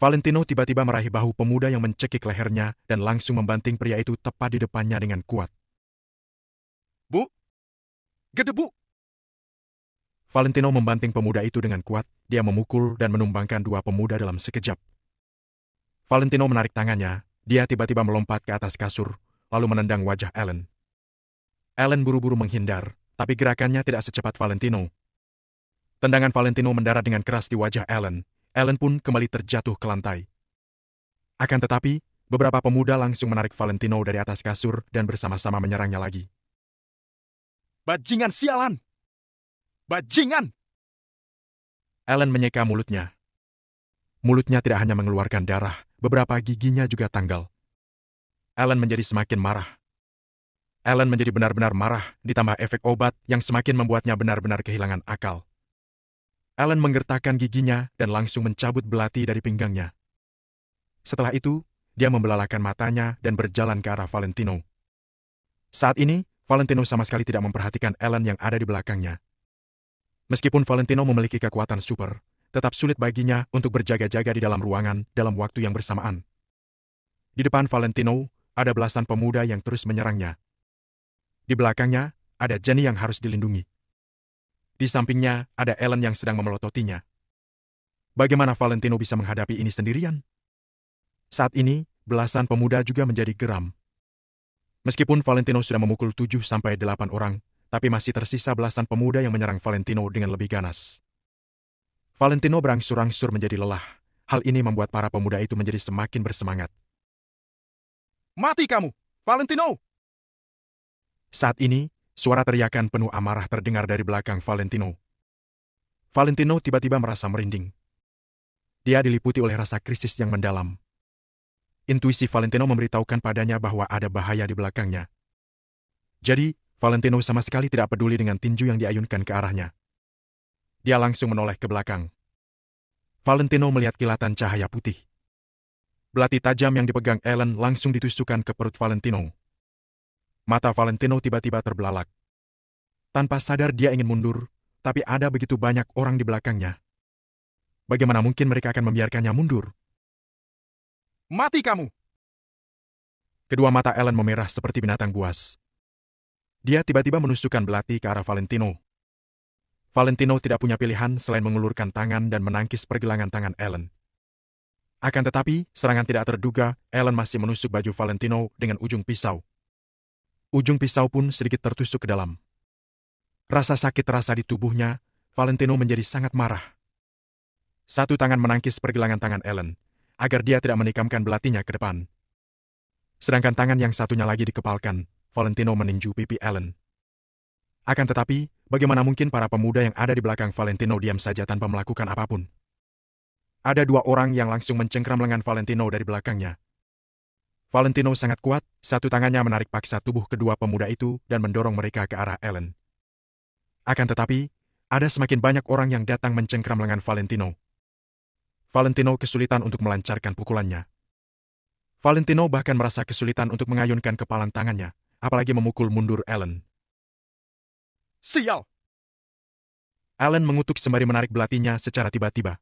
Valentino tiba-tiba meraih bahu pemuda yang mencekik lehernya dan langsung membanting pria itu tepat di depannya dengan kuat. Bu! Gedebu! Valentino membanting pemuda itu dengan kuat, dia memukul dan menumbangkan dua pemuda dalam sekejap. Valentino menarik tangannya, dia tiba-tiba melompat ke atas kasur, lalu menendang wajah Ellen. Ellen buru-buru menghindar, tapi gerakannya tidak secepat Valentino. Tendangan Valentino mendarat dengan keras di wajah Ellen. Ellen pun kembali terjatuh ke lantai. Akan tetapi, beberapa pemuda langsung menarik Valentino dari atas kasur dan bersama-sama menyerangnya lagi. Bajingan sialan! Bajingan! Ellen menyeka mulutnya. Mulutnya tidak hanya mengeluarkan darah, beberapa giginya juga tanggal. Ellen menjadi semakin marah. Ellen menjadi benar-benar marah, ditambah efek obat yang semakin membuatnya benar-benar kehilangan akal. Ellen menggertakkan giginya dan langsung mencabut belati dari pinggangnya. Setelah itu, dia membelalakan matanya dan berjalan ke arah Valentino. Saat ini, Valentino sama sekali tidak memperhatikan Ellen yang ada di belakangnya. Meskipun Valentino memiliki kekuatan super, tetap sulit baginya untuk berjaga-jaga di dalam ruangan dalam waktu yang bersamaan. Di depan Valentino, ada belasan pemuda yang terus menyerangnya. Di belakangnya, ada Jenny yang harus dilindungi. Di sampingnya, ada Ellen yang sedang memelototinya. Bagaimana Valentino bisa menghadapi ini sendirian? Saat ini, belasan pemuda juga menjadi geram. Meskipun Valentino sudah memukul 7-8 orang, tapi masih tersisa belasan pemuda yang menyerang Valentino dengan lebih ganas. Valentino berangsur-angsur menjadi lelah. Hal ini membuat para pemuda itu menjadi semakin bersemangat. Mati kamu, Valentino! Saat ini, suara teriakan penuh amarah terdengar dari belakang Valentino. Valentino tiba-tiba merasa merinding. Dia diliputi oleh rasa krisis yang mendalam. Intuisi Valentino memberitahukan padanya bahwa ada bahaya di belakangnya. Jadi, Valentino sama sekali tidak peduli dengan tinju yang diayunkan ke arahnya. Dia langsung menoleh ke belakang. Valentino melihat kilatan cahaya putih. Belati tajam yang dipegang Ellen langsung ditusukkan ke perut Valentino. Mata Valentino tiba-tiba terbelalak. Tanpa sadar dia ingin mundur, tapi ada begitu banyak orang di belakangnya. Bagaimana mungkin mereka akan membiarkannya mundur? Mati kamu! Kedua mata Ellen memerah seperti binatang buas. Dia tiba-tiba menusukkan belati ke arah Valentino. Valentino tidak punya pilihan selain mengulurkan tangan dan menangkis pergelangan tangan Ellen. Akan tetapi, serangan tidak terduga, Ellen masih menusuk baju Valentino dengan ujung pisau. Ujung pisau pun sedikit tertusuk ke dalam. Rasa sakit terasa di tubuhnya, Valentino menjadi sangat marah. Satu tangan menangkis pergelangan tangan Ellen, agar dia tidak menikamkan belatinya ke depan. Sedangkan tangan yang satunya lagi dikepalkan, Valentino meninju pipi Ellen. Akan tetapi, bagaimana mungkin para pemuda yang ada di belakang Valentino diam saja tanpa melakukan apapun? Ada dua orang yang langsung mencengkram lengan Valentino dari belakangnya. Valentino sangat kuat, satu tangannya menarik paksa tubuh kedua pemuda itu dan mendorong mereka ke arah Ellen. Akan tetapi, ada semakin banyak orang yang datang mencengkram lengan Valentino. Valentino kesulitan untuk melancarkan pukulannya. Valentino bahkan merasa kesulitan untuk mengayunkan kepalan tangannya, apalagi memukul mundur Ellen. Sial! Ellen mengutuk sembari menarik belatinya secara tiba-tiba.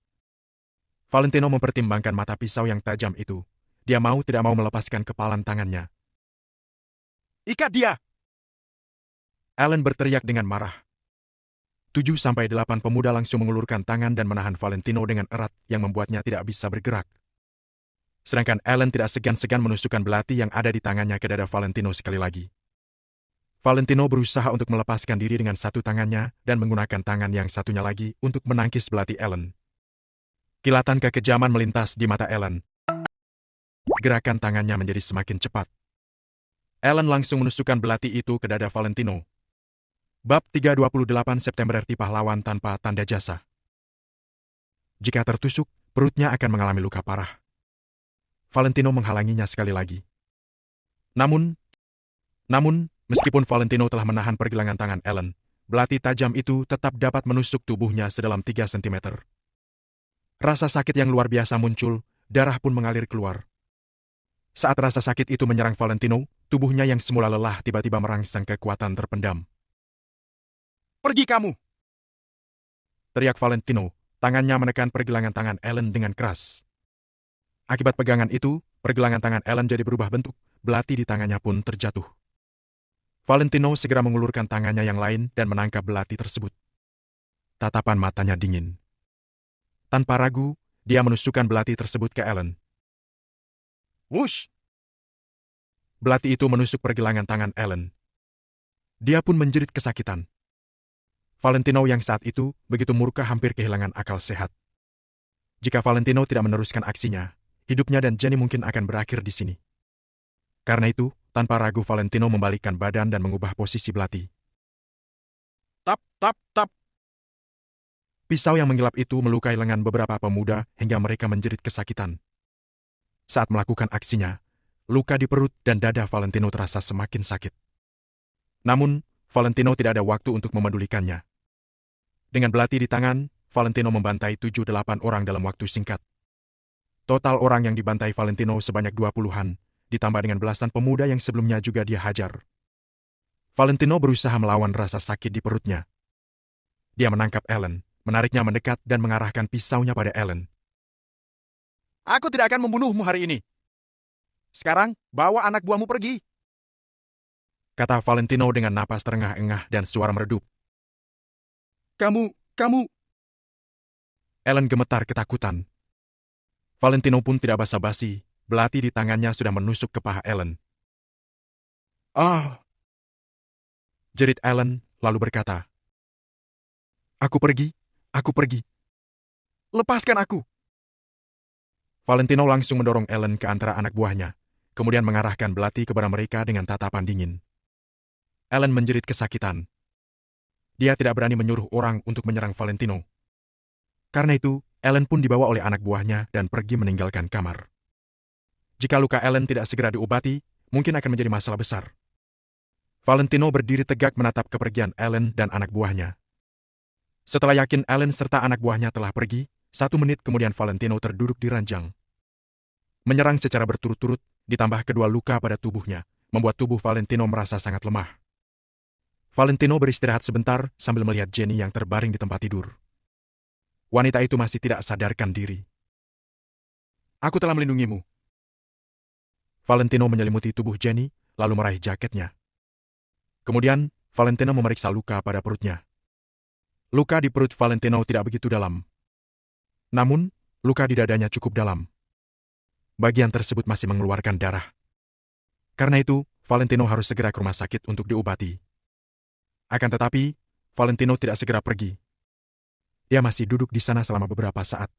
Valentino mempertimbangkan mata pisau yang tajam itu. Dia mau tidak mau melepaskan kepalan tangannya. Ikat dia! Ellen berteriak dengan marah. 7-8 pemuda langsung mengulurkan tangan dan menahan Valentino dengan erat yang membuatnya tidak bisa bergerak. Sedangkan Ellen tidak segan-segan menusukkan belati yang ada di tangannya ke dada Valentino sekali lagi. Valentino berusaha untuk melepaskan diri dengan satu tangannya dan menggunakan tangan yang satunya lagi untuk menangkis belati Ellen. Kilatan kekejaman melintas di mata Ellen. Gerakan tangannya menjadi semakin cepat. Ellen langsung menusukkan belati itu ke dada Valentino. Bab 328 September RT Pahlawan tanpa tanda jasa. Jika tertusuk, perutnya akan mengalami luka parah. Valentino menghalanginya sekali lagi. Namun, Meskipun Valentino telah menahan pergelangan tangan Ellen, belati tajam itu tetap dapat menusuk tubuhnya sedalam 3 cm. Rasa sakit yang luar biasa muncul, darah pun mengalir keluar. Saat rasa sakit itu menyerang Valentino, tubuhnya yang semula lelah tiba-tiba merangsang kekuatan terpendam. "Pergi kamu!" teriak Valentino, tangannya menekan pergelangan tangan Ellen dengan keras. Akibat pegangan itu, pergelangan tangan Ellen jadi berubah bentuk, belati di tangannya pun terjatuh. Valentino segera mengulurkan tangannya yang lain dan menangkap belati tersebut. Tatapan matanya dingin. Tanpa ragu, dia menusukkan belati tersebut ke Ellen. Wush! Belati itu menusuk pergelangan tangan Ellen. Dia pun menjerit kesakitan. Valentino yang saat itu begitu murka hampir kehilangan akal sehat. Jika Valentino tidak meneruskan aksinya, hidupnya dan Jenny mungkin akan berakhir di sini. Karena itu, tanpa ragu Valentino membalikkan badan dan mengubah posisi belati. Tap, tap, tap. Pisau yang mengilap itu melukai lengan beberapa pemuda hingga mereka menjerit kesakitan. Saat melakukan aksinya, luka di perut dan dada Valentino terasa semakin sakit. Namun, Valentino tidak ada waktu untuk memedulikannya. Dengan belati di tangan, Valentino membantai 7-8 orang dalam waktu singkat. Total orang yang dibantai Valentino sebanyak 20-an, ditambah dengan belasan pemuda yang sebelumnya juga dia hajar. Valentino berusaha melawan rasa sakit di perutnya. Dia menangkap Ellen, menariknya mendekat dan mengarahkan pisaunya pada Ellen. "Aku tidak akan membunuhmu hari ini. Sekarang, bawa anak buahmu pergi," kata Valentino dengan napas terengah-engah dan suara meredup. Kamu... Ellen gemetar ketakutan. Valentino pun tidak basa-basi, belati di tangannya sudah menusuk ke paha Ellen. "Ah!" jerit Ellen, lalu berkata, Aku pergi. Lepaskan aku." Valentino langsung mendorong Ellen ke antara anak buahnya, kemudian mengarahkan belati kepada mereka dengan tatapan dingin. Ellen menjerit kesakitan. Dia tidak berani menyuruh orang untuk menyerang Valentino. Karena itu, Ellen pun dibawa oleh anak buahnya dan pergi meninggalkan kamar. Jika luka Ellen tidak segera diobati, mungkin akan menjadi masalah besar. Valentino berdiri tegak menatap kepergian Ellen dan anak buahnya. Setelah yakin Ellen serta anak buahnya telah pergi, 1 menit kemudian Valentino terduduk di ranjang. Menyerang secara berturut-turut, ditambah kedua luka pada tubuhnya, membuat tubuh Valentino merasa sangat lemah. Valentino beristirahat sebentar sambil melihat Jenny yang terbaring di tempat tidur. Wanita itu masih tidak sadarkan diri. "Aku telah melindungimu." Valentino menyelimuti tubuh Jenny, lalu meraih jaketnya. Kemudian, Valentino memeriksa luka pada perutnya. Luka di perut Valentino tidak begitu dalam. Namun, luka di dadanya cukup dalam. Bagian tersebut masih mengeluarkan darah. Karena itu, Valentino harus segera ke rumah sakit untuk diobati. Akan tetapi, Valentino tidak segera pergi. Dia masih duduk di sana selama beberapa saat.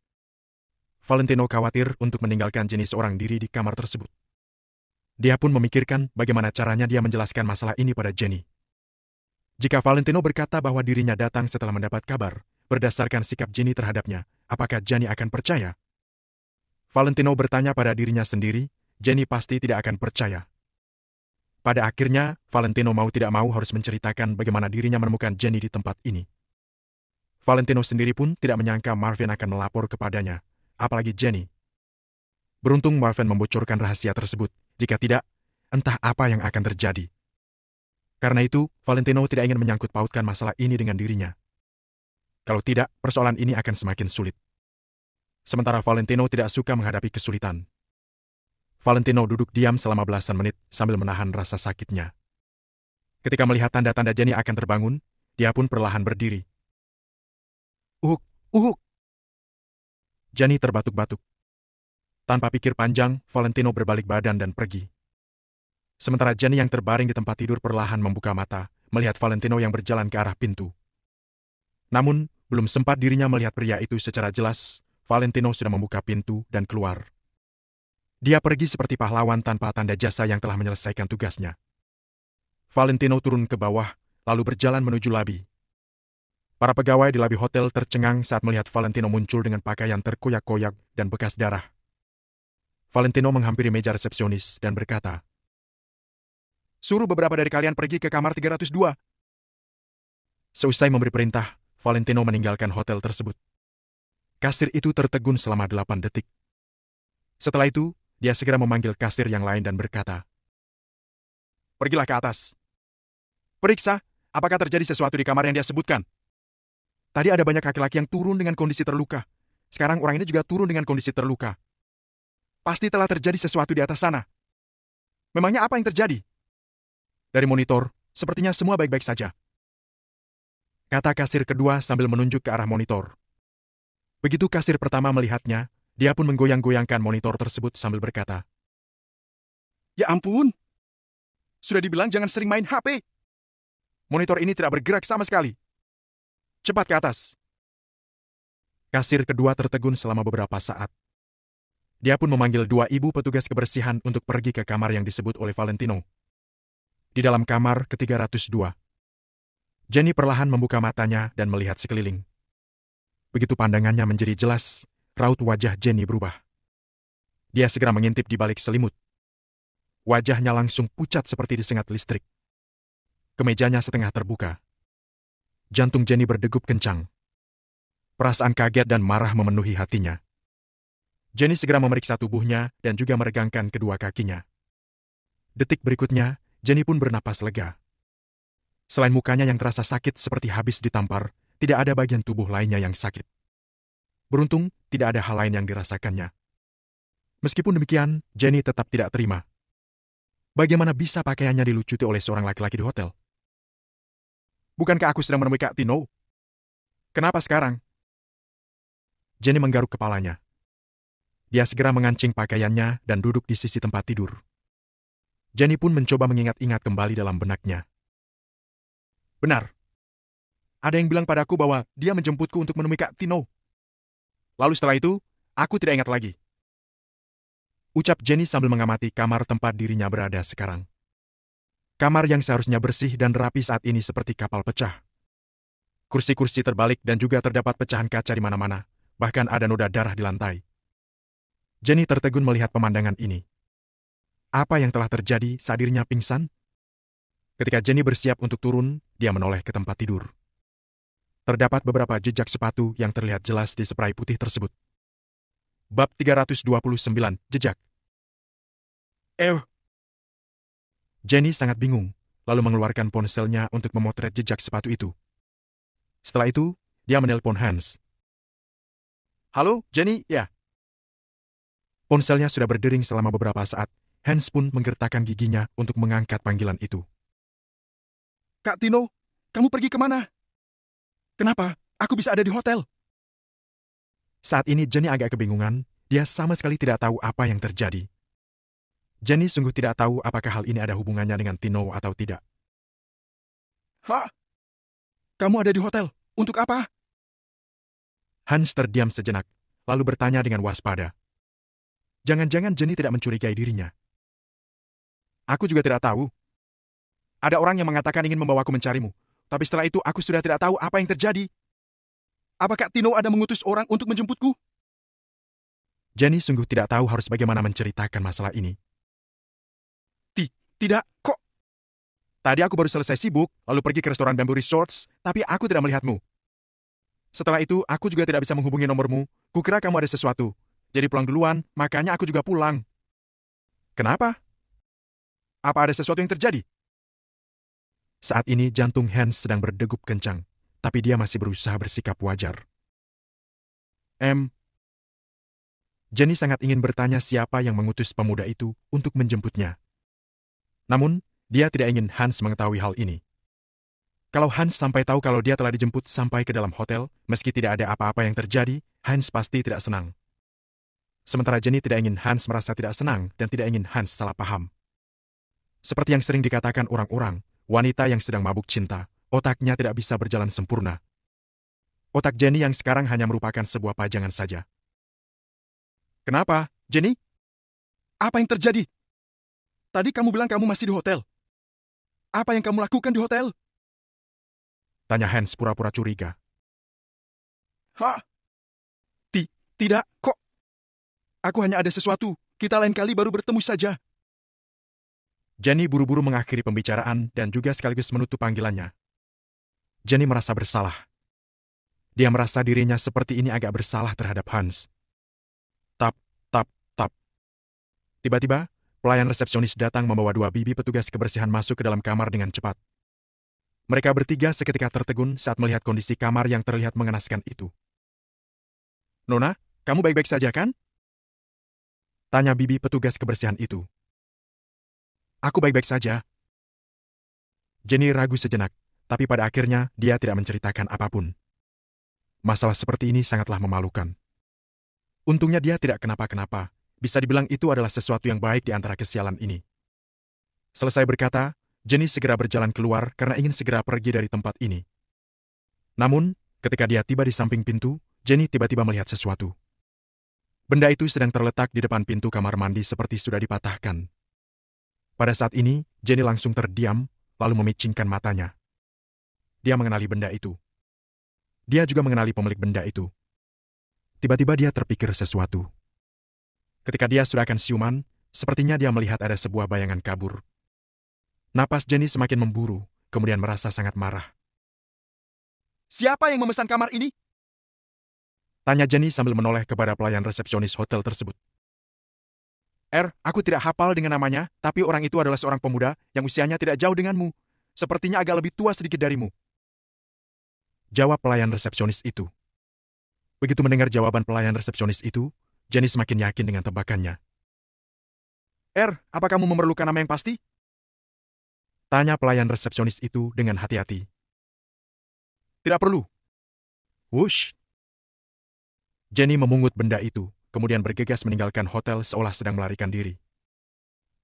Valentino khawatir untuk meninggalkan Jenny seorang diri di kamar tersebut. Dia pun memikirkan bagaimana caranya dia menjelaskan masalah ini pada Jenny. Jika Valentino berkata bahwa dirinya datang setelah mendapat kabar, berdasarkan sikap Jenny terhadapnya, apakah Jenny akan percaya? Valentino bertanya pada dirinya sendiri, Jenny pasti tidak akan percaya. Pada akhirnya, Valentino mau tidak mau harus menceritakan bagaimana dirinya menemukan Jenny di tempat ini. Valentino sendiri pun tidak menyangka Marvin akan melapor kepadanya, apalagi Jenny. Beruntung Marvin membocorkan rahasia tersebut, jika tidak, entah apa yang akan terjadi. Karena itu, Valentino tidak ingin menyangkut pautkan masalah ini dengan dirinya. Kalau tidak, persoalan ini akan semakin sulit. Sementara Valentino tidak suka menghadapi kesulitan. Valentino duduk diam selama belasan menit sambil menahan rasa sakitnya. Ketika melihat tanda-tanda Jenny akan terbangun, dia pun perlahan berdiri. Uhuk! Jenny terbatuk-batuk. Tanpa pikir panjang, Valentino berbalik badan dan pergi. Sementara Jenny yang terbaring di tempat tidur perlahan membuka mata, melihat Valentino yang berjalan ke arah pintu. Namun, belum sempat dirinya melihat pria itu secara jelas, Valentino sudah membuka pintu dan keluar. Dia pergi seperti pahlawan tanpa tanda jasa yang telah menyelesaikan tugasnya. Valentino turun ke bawah, lalu berjalan menuju lobi. Para pegawai di lobi hotel tercengang saat melihat Valentino muncul dengan pakaian terkoyak-koyak dan bekas darah. Valentino menghampiri meja resepsionis dan berkata, Suruh beberapa dari kalian pergi ke kamar 302. Seusai memberi perintah, Valentino meninggalkan hotel tersebut. Kasir itu tertegun selama 8 detik. Setelah itu, dia segera memanggil kasir yang lain dan berkata, "Pergilah ke atas. Periksa, apakah terjadi sesuatu di kamar yang dia sebutkan. Tadi ada banyak laki-laki yang turun dengan kondisi terluka. Sekarang orang ini juga turun dengan kondisi terluka. Pasti telah terjadi sesuatu di atas sana. Memangnya apa yang terjadi?" "Dari monitor, sepertinya semua baik-baik saja," kata kasir kedua sambil menunjuk ke arah monitor. Begitu kasir pertama melihatnya, dia pun menggoyang-goyangkan monitor tersebut sambil berkata, "Ya ampun, sudah dibilang jangan sering main HP. Monitor ini tidak bergerak sama sekali. Cepat ke atas." Kasir kedua tertegun selama beberapa saat. Dia pun memanggil 2 ibu petugas kebersihan untuk pergi ke kamar yang disebut oleh Valentino. Di dalam kamar ke-302, Jenny perlahan membuka matanya dan melihat sekeliling. Begitu pandangannya menjadi jelas, raut wajah Jenny berubah. Dia segera mengintip di balik selimut. Wajahnya langsung pucat seperti disengat listrik. Kemejanya setengah terbuka. Jantung Jenny berdegup kencang. Perasaan kaget dan marah memenuhi hatinya. Jenny segera memeriksa tubuhnya dan juga meregangkan kedua kakinya. Detik berikutnya, Jenny pun bernapas lega. Selain mukanya yang terasa sakit seperti habis ditampar, tidak ada bagian tubuh lainnya yang sakit. Beruntung, tidak ada hal lain yang dirasakannya. Meskipun demikian, Jenny tetap tidak terima. Bagaimana bisa pakaiannya dilucuti oleh seorang laki-laki di hotel? "Bukankah aku sedang menemui Kak Tino? Kenapa sekarang?" Jenny menggaruk kepalanya. Dia segera mengancing pakaiannya dan duduk di sisi tempat tidur. Jenny pun mencoba mengingat-ingat kembali dalam benaknya. Benar. Ada yang bilang padaku bahwa dia menjemputku untuk menemui Kak Tino. Lalu setelah itu, aku tidak ingat lagi. Ucap Jenny sambil mengamati kamar tempat dirinya berada sekarang. Kamar yang seharusnya bersih dan rapi saat ini seperti kapal pecah. Kursi-kursi terbalik dan juga terdapat pecahan kaca di mana-mana, bahkan ada noda darah di lantai. Jenny tertegun melihat pemandangan ini. Apa yang telah terjadi saat dirinya pingsan? Ketika Jenny bersiap untuk turun, dia menoleh ke tempat tidur. Terdapat beberapa jejak sepatu yang terlihat jelas di spray putih tersebut. Bab 329, Jejak. Jenny sangat bingung, lalu mengeluarkan ponselnya untuk memotret jejak sepatu itu. Setelah itu, dia menelpon Hans. "Halo, Jenny, ya?" Ponselnya sudah berdering selama beberapa saat. Hans pun menggertakkan giginya untuk mengangkat panggilan itu. "Kak Tino, kamu pergi kemana? Kenapa? Aku bisa ada di hotel." Saat ini Jenny agak kebingungan, dia sama sekali tidak tahu apa yang terjadi. Jenny sungguh tidak tahu apakah hal ini ada hubungannya dengan Tino atau tidak. "Hah? Kamu ada di hotel? Untuk apa?" Hans terdiam sejenak, lalu bertanya dengan waspada. Jangan-jangan Jenny tidak mencurigai dirinya. "Aku juga tidak tahu. Ada orang yang mengatakan ingin membawaku mencarimu, tapi setelah itu aku sudah tidak tahu apa yang terjadi. Apakah Tino ada mengutus orang untuk menjemputku?" Jenny sungguh tidak tahu harus bagaimana menceritakan masalah ini. Tidak, kok. Tadi aku baru selesai sibuk, lalu pergi ke restoran Bamboo Resorts, tapi aku tidak melihatmu. Setelah itu, aku juga tidak bisa menghubungi nomormu. Kukira kamu ada sesuatu. Jadi pulang duluan, makanya aku juga pulang." "Kenapa? Apa ada sesuatu yang terjadi?" Saat ini jantung Hans sedang berdegup kencang, tapi dia masih berusaha bersikap wajar. Jenny sangat ingin bertanya siapa yang mengutus pemuda itu untuk menjemputnya. Namun, dia tidak ingin Hans mengetahui hal ini. Kalau Hans sampai tahu kalau dia telah dijemput sampai ke dalam hotel, meski tidak ada apa-apa yang terjadi, Hans pasti tidak senang. Sementara Jenny tidak ingin Hans merasa tidak senang dan tidak ingin Hans salah paham. Seperti yang sering dikatakan orang-orang, wanita yang sedang mabuk cinta, otaknya tidak bisa berjalan sempurna. Otak Jenny yang sekarang hanya merupakan sebuah pajangan saja. "Kenapa, Jenny? Apa yang terjadi? Tadi kamu bilang kamu masih di hotel. Apa yang kamu lakukan di hotel?" tanya Hans pura-pura curiga. "Hah? Tidak, kok. Aku hanya ada sesuatu. Kita lain kali baru bertemu saja." Jenny buru-buru mengakhiri pembicaraan dan juga sekaligus menutup panggilannya. Jenny merasa bersalah. Dia merasa dirinya seperti ini agak bersalah terhadap Hans. Tap, tap, tap. Tiba-tiba, pelayan resepsionis datang membawa 2 bibi petugas kebersihan masuk ke dalam kamar dengan cepat. Mereka bertiga seketika tertegun saat melihat kondisi kamar yang terlihat mengenaskan itu. Nona, kamu baik-baik saja kan? Tanya bibi petugas kebersihan itu. Aku baik-baik saja. Jenny ragu sejenak, tapi pada akhirnya dia tidak menceritakan apapun. Masalah seperti ini sangatlah memalukan. Untungnya dia tidak kenapa-kenapa. Bisa dibilang itu adalah sesuatu yang baik di antara kesialan ini. Selesai berkata, Jenny segera berjalan keluar karena ingin segera pergi dari tempat ini. Namun, ketika dia tiba di samping pintu, Jenny tiba-tiba melihat sesuatu. Benda itu sedang terletak di depan pintu kamar mandi seperti sudah dipatahkan. Pada saat ini, Jenny langsung terdiam, lalu memicingkan matanya. Dia mengenali benda itu. Dia juga mengenali pemilik benda itu. Tiba-tiba dia terpikir sesuatu. Ketika dia sudah akan siuman, sepertinya dia melihat ada sebuah bayangan kabur. Napas Jenny semakin memburu, kemudian merasa sangat marah. Siapa yang memesan kamar ini? Tanya Jenny sambil menoleh kepada pelayan resepsionis hotel tersebut. Aku tidak hafal dengan namanya, tapi orang itu adalah seorang pemuda yang usianya tidak jauh denganmu. Sepertinya agak lebih tua sedikit darimu. Jawab pelayan resepsionis itu. Begitu mendengar jawaban pelayan resepsionis itu, Jenny semakin yakin dengan tebakannya. Apa kamu memerlukan nama yang pasti? Tanya pelayan resepsionis itu dengan hati-hati. Tidak perlu. Wush. Jenny memungut benda itu, kemudian bergegas meninggalkan hotel seolah sedang melarikan diri.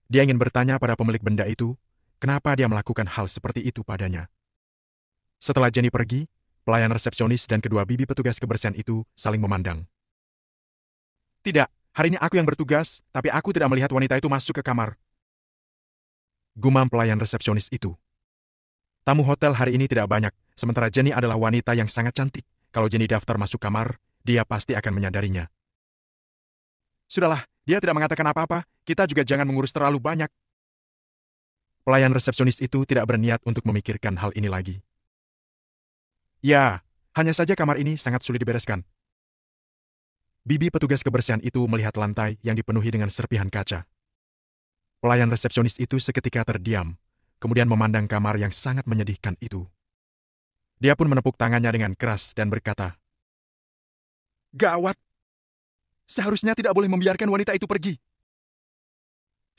Dia ingin bertanya pada pemilik benda itu, kenapa dia melakukan hal seperti itu padanya. Setelah Jenny pergi, pelayan resepsionis dan kedua bibi petugas kebersihan itu saling memandang. Tidak, hari ini aku yang bertugas, tapi aku tidak melihat wanita itu masuk ke kamar. Gumam pelayan resepsionis itu. Tamu hotel hari ini tidak banyak, sementara Jenny adalah wanita yang sangat cantik. Kalau Jenny daftar masuk kamar, dia pasti akan menyadarinya. Sudahlah, dia tidak mengatakan apa-apa, kita juga jangan mengurus terlalu banyak. Pelayan resepsionis itu tidak berniat untuk memikirkan hal ini lagi. Ya, hanya saja kamar ini sangat sulit dibereskan. Bibi petugas kebersihan itu melihat lantai yang dipenuhi dengan serpihan kaca. Pelayan resepsionis itu seketika terdiam, kemudian memandang kamar yang sangat menyedihkan itu. Dia pun menepuk tangannya dengan keras dan berkata, Gawat! Seharusnya tidak boleh membiarkan wanita itu pergi.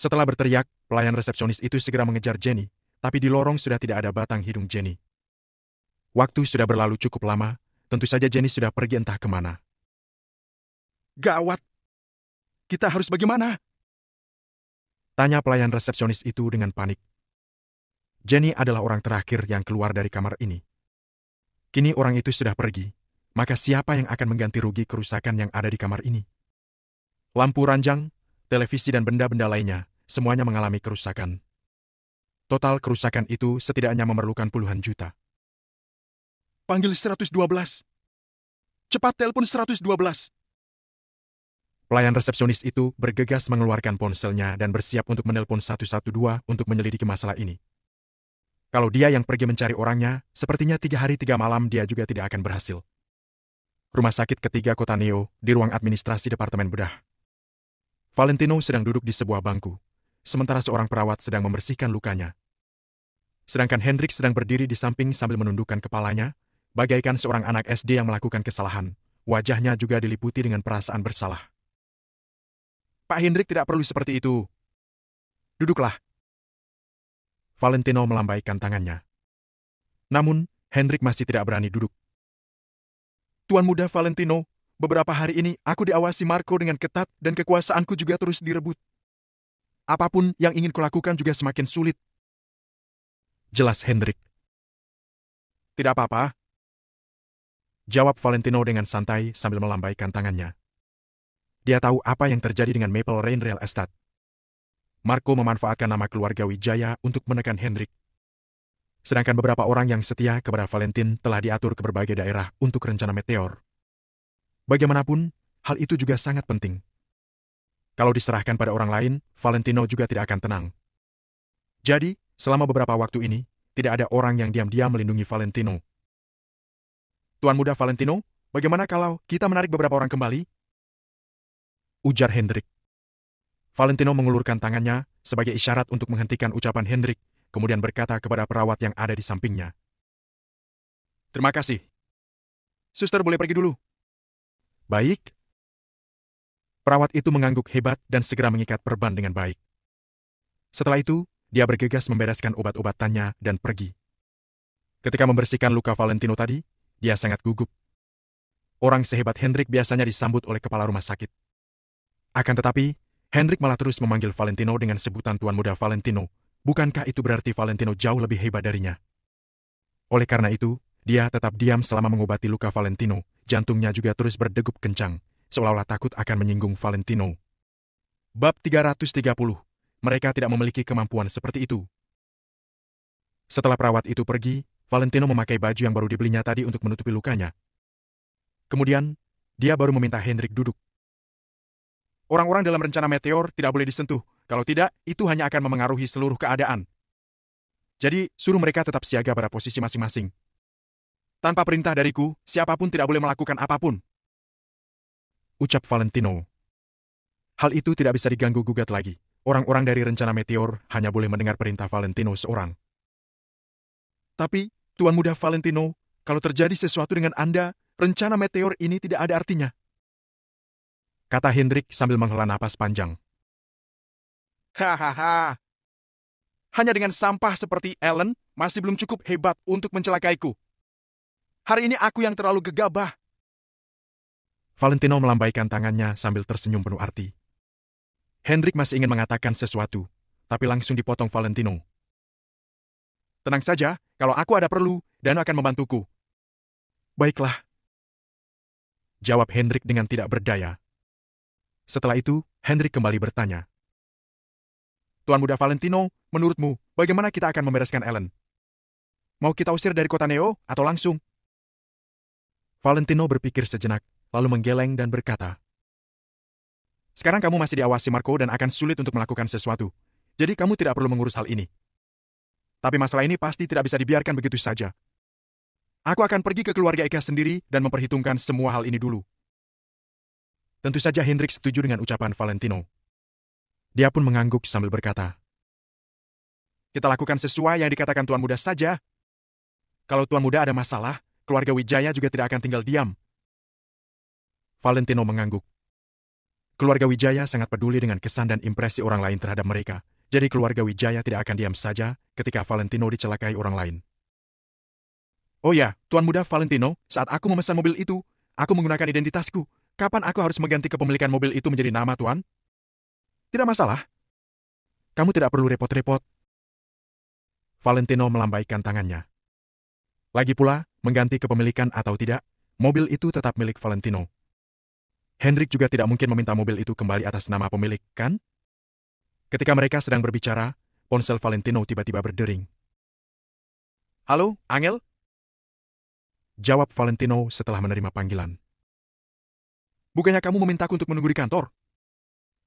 Setelah berteriak, pelayan resepsionis itu segera mengejar Jenny, tapi di lorong sudah tidak ada batang hidung Jenny. Waktu sudah berlalu cukup lama, tentu saja Jenny sudah pergi entah kemana. Gawat! Kita harus bagaimana? Tanya pelayan resepsionis itu dengan panik. Jenny adalah orang terakhir yang keluar dari kamar ini. Kini orang itu sudah pergi, maka siapa yang akan mengganti rugi kerusakan yang ada di kamar ini? Lampu ranjang, televisi dan benda-benda lainnya, semuanya mengalami kerusakan. Total kerusakan itu setidaknya memerlukan puluhan juta. Panggil 112. Cepat telepon 112. Pelayan resepsionis itu bergegas mengeluarkan ponselnya dan bersiap untuk menelpon 112 untuk menyelidiki masalah ini. Kalau dia yang pergi mencari orangnya, sepertinya 3 hari 3 malam dia juga tidak akan berhasil. Rumah sakit ketiga kota Neo, di ruang administrasi departemen bedah. Valentino sedang duduk di sebuah bangku, sementara seorang perawat sedang membersihkan lukanya. Sedangkan Hendrik sedang berdiri di samping sambil menundukkan kepalanya, bagaikan seorang anak SD yang melakukan kesalahan. Wajahnya juga diliputi dengan perasaan bersalah. Pak Hendrik tidak perlu seperti itu. Duduklah. Valentino melambaikan tangannya. Namun, Hendrik masih tidak berani duduk. Tuan muda Valentino, beberapa hari ini aku diawasi Marco dengan ketat dan kekuasaanku juga terus direbut. Apapun yang ingin kulakukan juga semakin sulit. Jelas Hendrik. Tidak apa-apa. Jawab Valentino dengan santai sambil melambaikan tangannya. Dia tahu apa yang terjadi dengan Maple Rain Real Estate. Marco memanfaatkan nama keluarga Wijaya untuk menekan Hendrik. Sedangkan beberapa orang yang setia kepada Valentin telah diatur ke berbagai daerah untuk rencana meteor. Bagaimanapun, hal itu juga sangat penting. Kalau diserahkan pada orang lain, Valentino juga tidak akan tenang. Jadi, selama beberapa waktu ini, tidak ada orang yang diam-diam melindungi Valentino. Tuan Muda Valentino, bagaimana kalau kita menarik beberapa orang kembali? Ujar Hendrik. Valentino mengulurkan tangannya sebagai isyarat untuk menghentikan ucapan Hendrik, kemudian berkata kepada perawat yang ada di sampingnya. Terima kasih. Suster boleh pergi dulu. Baik. Perawat itu mengangguk hebat dan segera mengikat perban dengan baik. Setelah itu, dia bergegas membereskan obat-obatannya dan pergi. Ketika membersihkan luka Valentino tadi, dia sangat gugup. Orang sehebat Hendrik biasanya disambut oleh kepala rumah sakit. Akan tetapi, Hendrik malah terus memanggil Valentino dengan sebutan Tuan Muda Valentino. Bukankah itu berarti Valentino jauh lebih hebat darinya? Oleh karena itu, dia tetap diam selama mengobati luka Valentino. Jantungnya juga terus berdegup kencang, seolah-olah takut akan menyinggung Valentino. Bab 330. Mereka tidak memiliki kemampuan seperti itu. Setelah perawat itu pergi, Valentino memakai baju yang baru dibelinya tadi untuk menutupi lukanya. Kemudian, dia baru meminta Hendrik duduk. Orang-orang dalam rencana meteor tidak boleh disentuh. Kalau tidak, itu hanya akan memengaruhi seluruh keadaan. Jadi, suruh mereka tetap siaga pada posisi masing-masing. Tanpa perintah dariku, siapapun tidak boleh melakukan apapun. Ucap Valentino. Hal itu tidak bisa diganggu-gugat lagi. Orang-orang dari rencana meteor hanya boleh mendengar perintah Valentino seorang. Tapi, Tuan Muda Valentino, kalau terjadi sesuatu dengan Anda, rencana meteor ini tidak ada artinya. Kata Hendrik sambil menghela napas panjang. Hahaha. Hanya dengan sampah seperti Ellen, masih belum cukup hebat untuk mencelakaiku. Hari ini aku yang terlalu gegabah. Valentino melambaikan tangannya sambil tersenyum penuh arti. Hendrik masih ingin mengatakan sesuatu, tapi langsung dipotong Valentino. Tenang saja, kalau aku ada perlu, Dano akan membantuku. Baiklah. Jawab Hendrik dengan tidak berdaya. Setelah itu, Hendrik kembali bertanya. Tuan Muda Valentino, menurutmu, bagaimana kita akan membereskan Ellen? Mau kita usir dari kota Neo, atau langsung? Valentino berpikir sejenak, lalu menggeleng dan berkata, sekarang kamu masih diawasi Marco dan akan sulit untuk melakukan sesuatu. Jadi kamu tidak perlu mengurus hal ini. Tapi masalah ini pasti tidak bisa dibiarkan begitu saja. Aku akan pergi ke keluarga Eka sendiri dan memperhitungkan semua hal ini dulu. Tentu saja Hendrik setuju dengan ucapan Valentino. Dia pun mengangguk sambil berkata, kita lakukan sesuai yang dikatakan Tuan Muda saja. Kalau Tuan Muda ada masalah, keluarga Wijaya juga tidak akan tinggal diam. Valentino mengangguk. Keluarga Wijaya sangat peduli dengan kesan dan impresi orang lain terhadap mereka. Jadi keluarga Wijaya tidak akan diam saja ketika Valentino dicelakai orang lain. Oh ya, Tuan Muda Valentino, saat aku memesan mobil itu, aku menggunakan identitasku. Kapan aku harus mengganti kepemilikan mobil itu menjadi nama Tuan? Tidak masalah. Kamu tidak perlu repot-repot. Valentino melambaikan tangannya. Lagi pula, mengganti kepemilikan atau tidak, mobil itu tetap milik Valentino. Hendrik juga tidak mungkin meminta mobil itu kembali atas nama pemilik, kan? Ketika mereka sedang berbicara, ponsel Valentino tiba-tiba berdering. Halo, Angel? Jawab Valentino setelah menerima panggilan. Bukannya kamu memintaku untuk menunggu di kantor?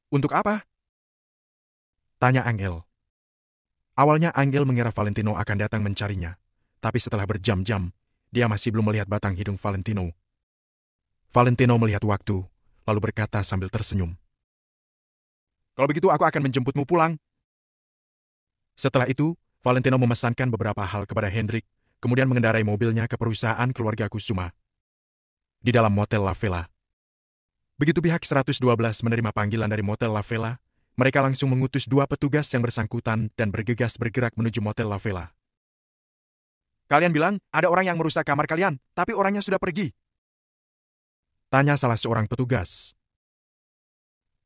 Untuk apa? Tanya Angel. Awalnya Angel mengira Valentino akan datang mencarinya, tapi setelah berjam-jam, dia masih belum melihat batang hidung Valentino. Valentino melihat waktu, lalu berkata sambil tersenyum. Kalau begitu aku akan menjemputmu pulang. Setelah itu, Valentino memesankan beberapa hal kepada Hendrik, kemudian mengendarai mobilnya ke perusahaan keluarga Kusuma. Di dalam Motel La Vela. Begitu pihak 112 menerima panggilan dari Motel La Vela, mereka langsung mengutus 2 petugas yang bersangkutan dan bergegas bergerak menuju Motel La Vela. Kalian bilang, ada orang yang merusak kamar kalian, tapi orangnya sudah pergi. Tanya salah seorang petugas.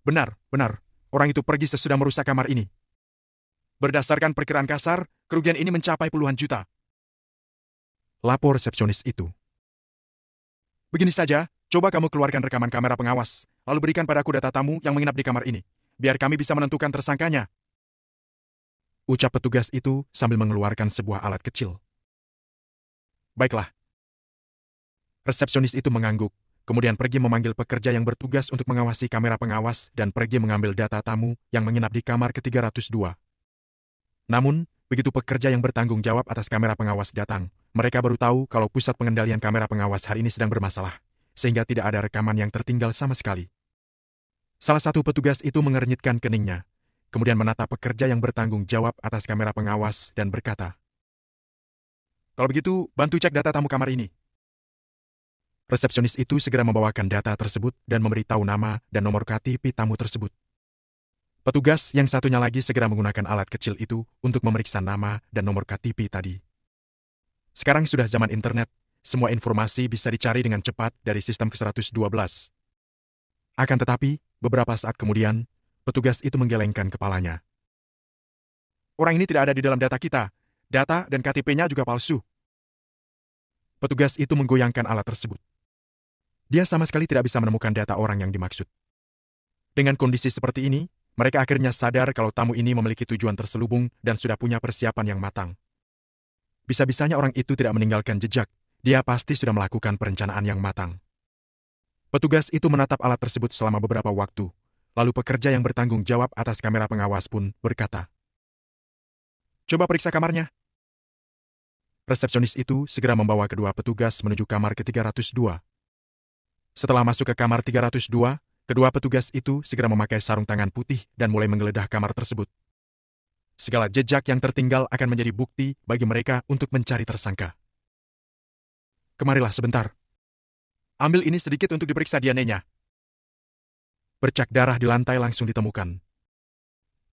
Benar, benar. Orang itu pergi sesudah merusak kamar ini. Berdasarkan perkiraan kasar, kerugian ini mencapai puluhan juta. Lapor resepsionis itu. Begini saja, coba kamu keluarkan rekaman kamera pengawas, lalu berikan padaku data tamu yang menginap di kamar ini, biar kami bisa menentukan tersangkanya. Ucap petugas itu sambil mengeluarkan sebuah alat kecil. Baiklah. Resepsionis itu mengangguk, kemudian pergi memanggil pekerja yang bertugas untuk mengawasi kamera pengawas dan pergi mengambil data tamu yang menginap di kamar ke-302. Namun, begitu pekerja yang bertanggung jawab atas kamera pengawas datang, mereka baru tahu kalau pusat pengendalian kamera pengawas hari ini sedang bermasalah, sehingga tidak ada rekaman yang tertinggal sama sekali. Salah satu petugas itu mengernyitkan keningnya, kemudian menatap pekerja yang bertanggung jawab atas kamera pengawas dan berkata, "Kalau begitu, bantu cek data tamu kamar ini." Resepsionis itu segera membawakan data tersebut dan memberitahu nama dan nomor KTP tamu tersebut. Petugas yang satunya lagi segera menggunakan alat kecil itu untuk memeriksa nama dan nomor KTP tadi. Sekarang sudah zaman internet, semua informasi bisa dicari dengan cepat dari sistem ke-112. Akan tetapi, beberapa saat kemudian, petugas itu menggelengkan kepalanya. "Orang ini tidak ada di dalam data kita. Data dan KTP-nya juga palsu." Petugas itu menggoyangkan alat tersebut. Dia sama sekali tidak bisa menemukan data orang yang dimaksud. Dengan kondisi seperti ini, mereka akhirnya sadar kalau tamu ini memiliki tujuan terselubung dan sudah punya persiapan yang matang. Bisa-bisanya orang itu tidak meninggalkan jejak, dia pasti sudah melakukan perencanaan yang matang. Petugas itu menatap alat tersebut selama beberapa waktu, lalu pekerja yang bertanggung jawab atas kamera pengawas pun berkata, "Coba periksa kamarnya." Resepsionis itu segera membawa kedua petugas menuju kamar ke-302. Setelah masuk ke kamar 302, kedua petugas itu segera memakai sarung tangan putih dan mulai menggeledah kamar tersebut. Segala jejak yang tertinggal akan menjadi bukti bagi mereka untuk mencari tersangka. "Kemarilah sebentar. Ambil ini sedikit untuk diperiksa DNA-nya." Bercak darah di lantai langsung ditemukan.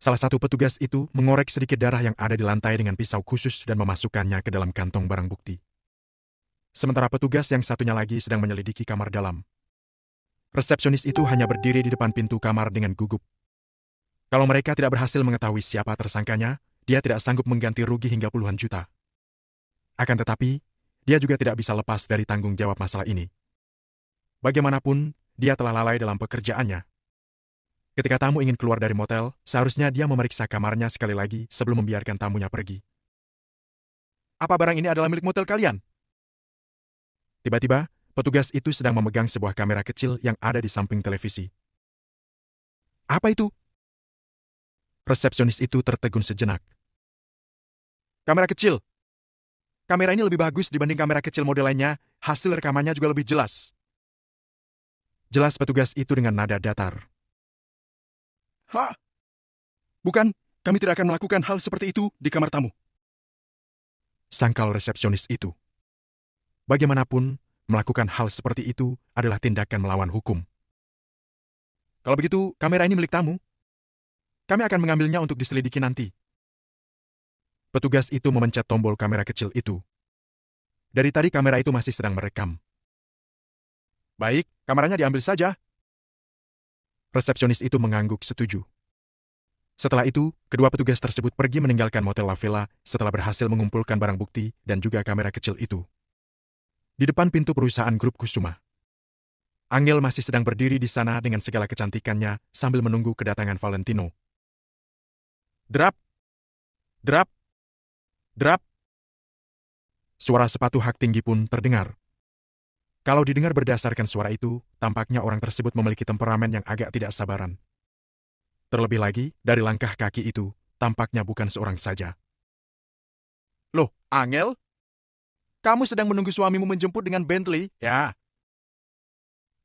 Salah satu petugas itu mengorek sedikit darah yang ada di lantai dengan pisau khusus dan memasukkannya ke dalam kantong barang bukti. Sementara petugas yang satunya lagi sedang menyelidiki kamar dalam. Resepsionis itu hanya berdiri di depan pintu kamar dengan gugup. Kalau mereka tidak berhasil mengetahui siapa tersangkanya, dia tidak sanggup mengganti rugi hingga puluhan juta. Akan tetapi, dia juga tidak bisa lepas dari tanggung jawab masalah ini. Bagaimanapun, dia telah lalai dalam pekerjaannya. Ketika tamu ingin keluar dari motel, seharusnya dia memeriksa kamarnya sekali lagi sebelum membiarkan tamunya pergi. "Apa barang ini adalah milik motel kalian?" Tiba-tiba, petugas itu sedang memegang sebuah kamera kecil yang ada di samping televisi. "Apa itu?" Resepsionis itu tertegun sejenak. "Kamera kecil. Kamera ini lebih bagus dibanding kamera kecil model lainnya, hasil rekamannya juga lebih jelas." Jelas petugas itu dengan nada datar. "Hah? Bukan, kami tidak akan melakukan hal seperti itu di kamar tamu." Sangkal resepsionis itu. Bagaimanapun, melakukan hal seperti itu adalah tindakan melawan hukum. "Kalau begitu, kamera ini milik tamu. Kami akan mengambilnya untuk diselidiki nanti." Petugas itu memencet tombol kamera kecil itu. Dari tadi kamera itu masih sedang merekam. "Baik, kameranya diambil saja." Resepsionis itu mengangguk setuju. Setelah itu, kedua petugas tersebut pergi meninggalkan motel La Villa setelah berhasil mengumpulkan barang bukti dan juga kamera kecil itu. Di depan pintu perusahaan grup Kusuma, Angel masih sedang berdiri di sana dengan segala kecantikannya sambil menunggu kedatangan Valentino. Drap! Drap! Drap! Suara sepatu hak tinggi pun terdengar. Kalau didengar berdasarkan suara itu, tampaknya orang tersebut memiliki temperamen yang agak tidak sabaran. Terlebih lagi, dari langkah kaki itu, tampaknya bukan seorang saja. "Loh, Angel? Kamu sedang menunggu suamimu menjemput dengan Bentley, ya?"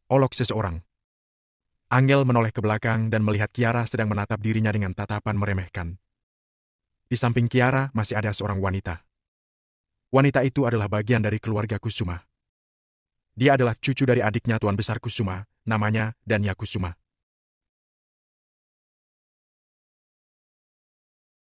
Olok seseorang. Angel menoleh ke belakang dan melihat Kiara sedang menatap dirinya dengan tatapan meremehkan. Di samping Kiara masih ada seorang wanita. Wanita itu adalah bagian dari keluarga Kusuma. Dia adalah cucu dari adiknya Tuan Besar Kusuma, namanya Danya Kusuma.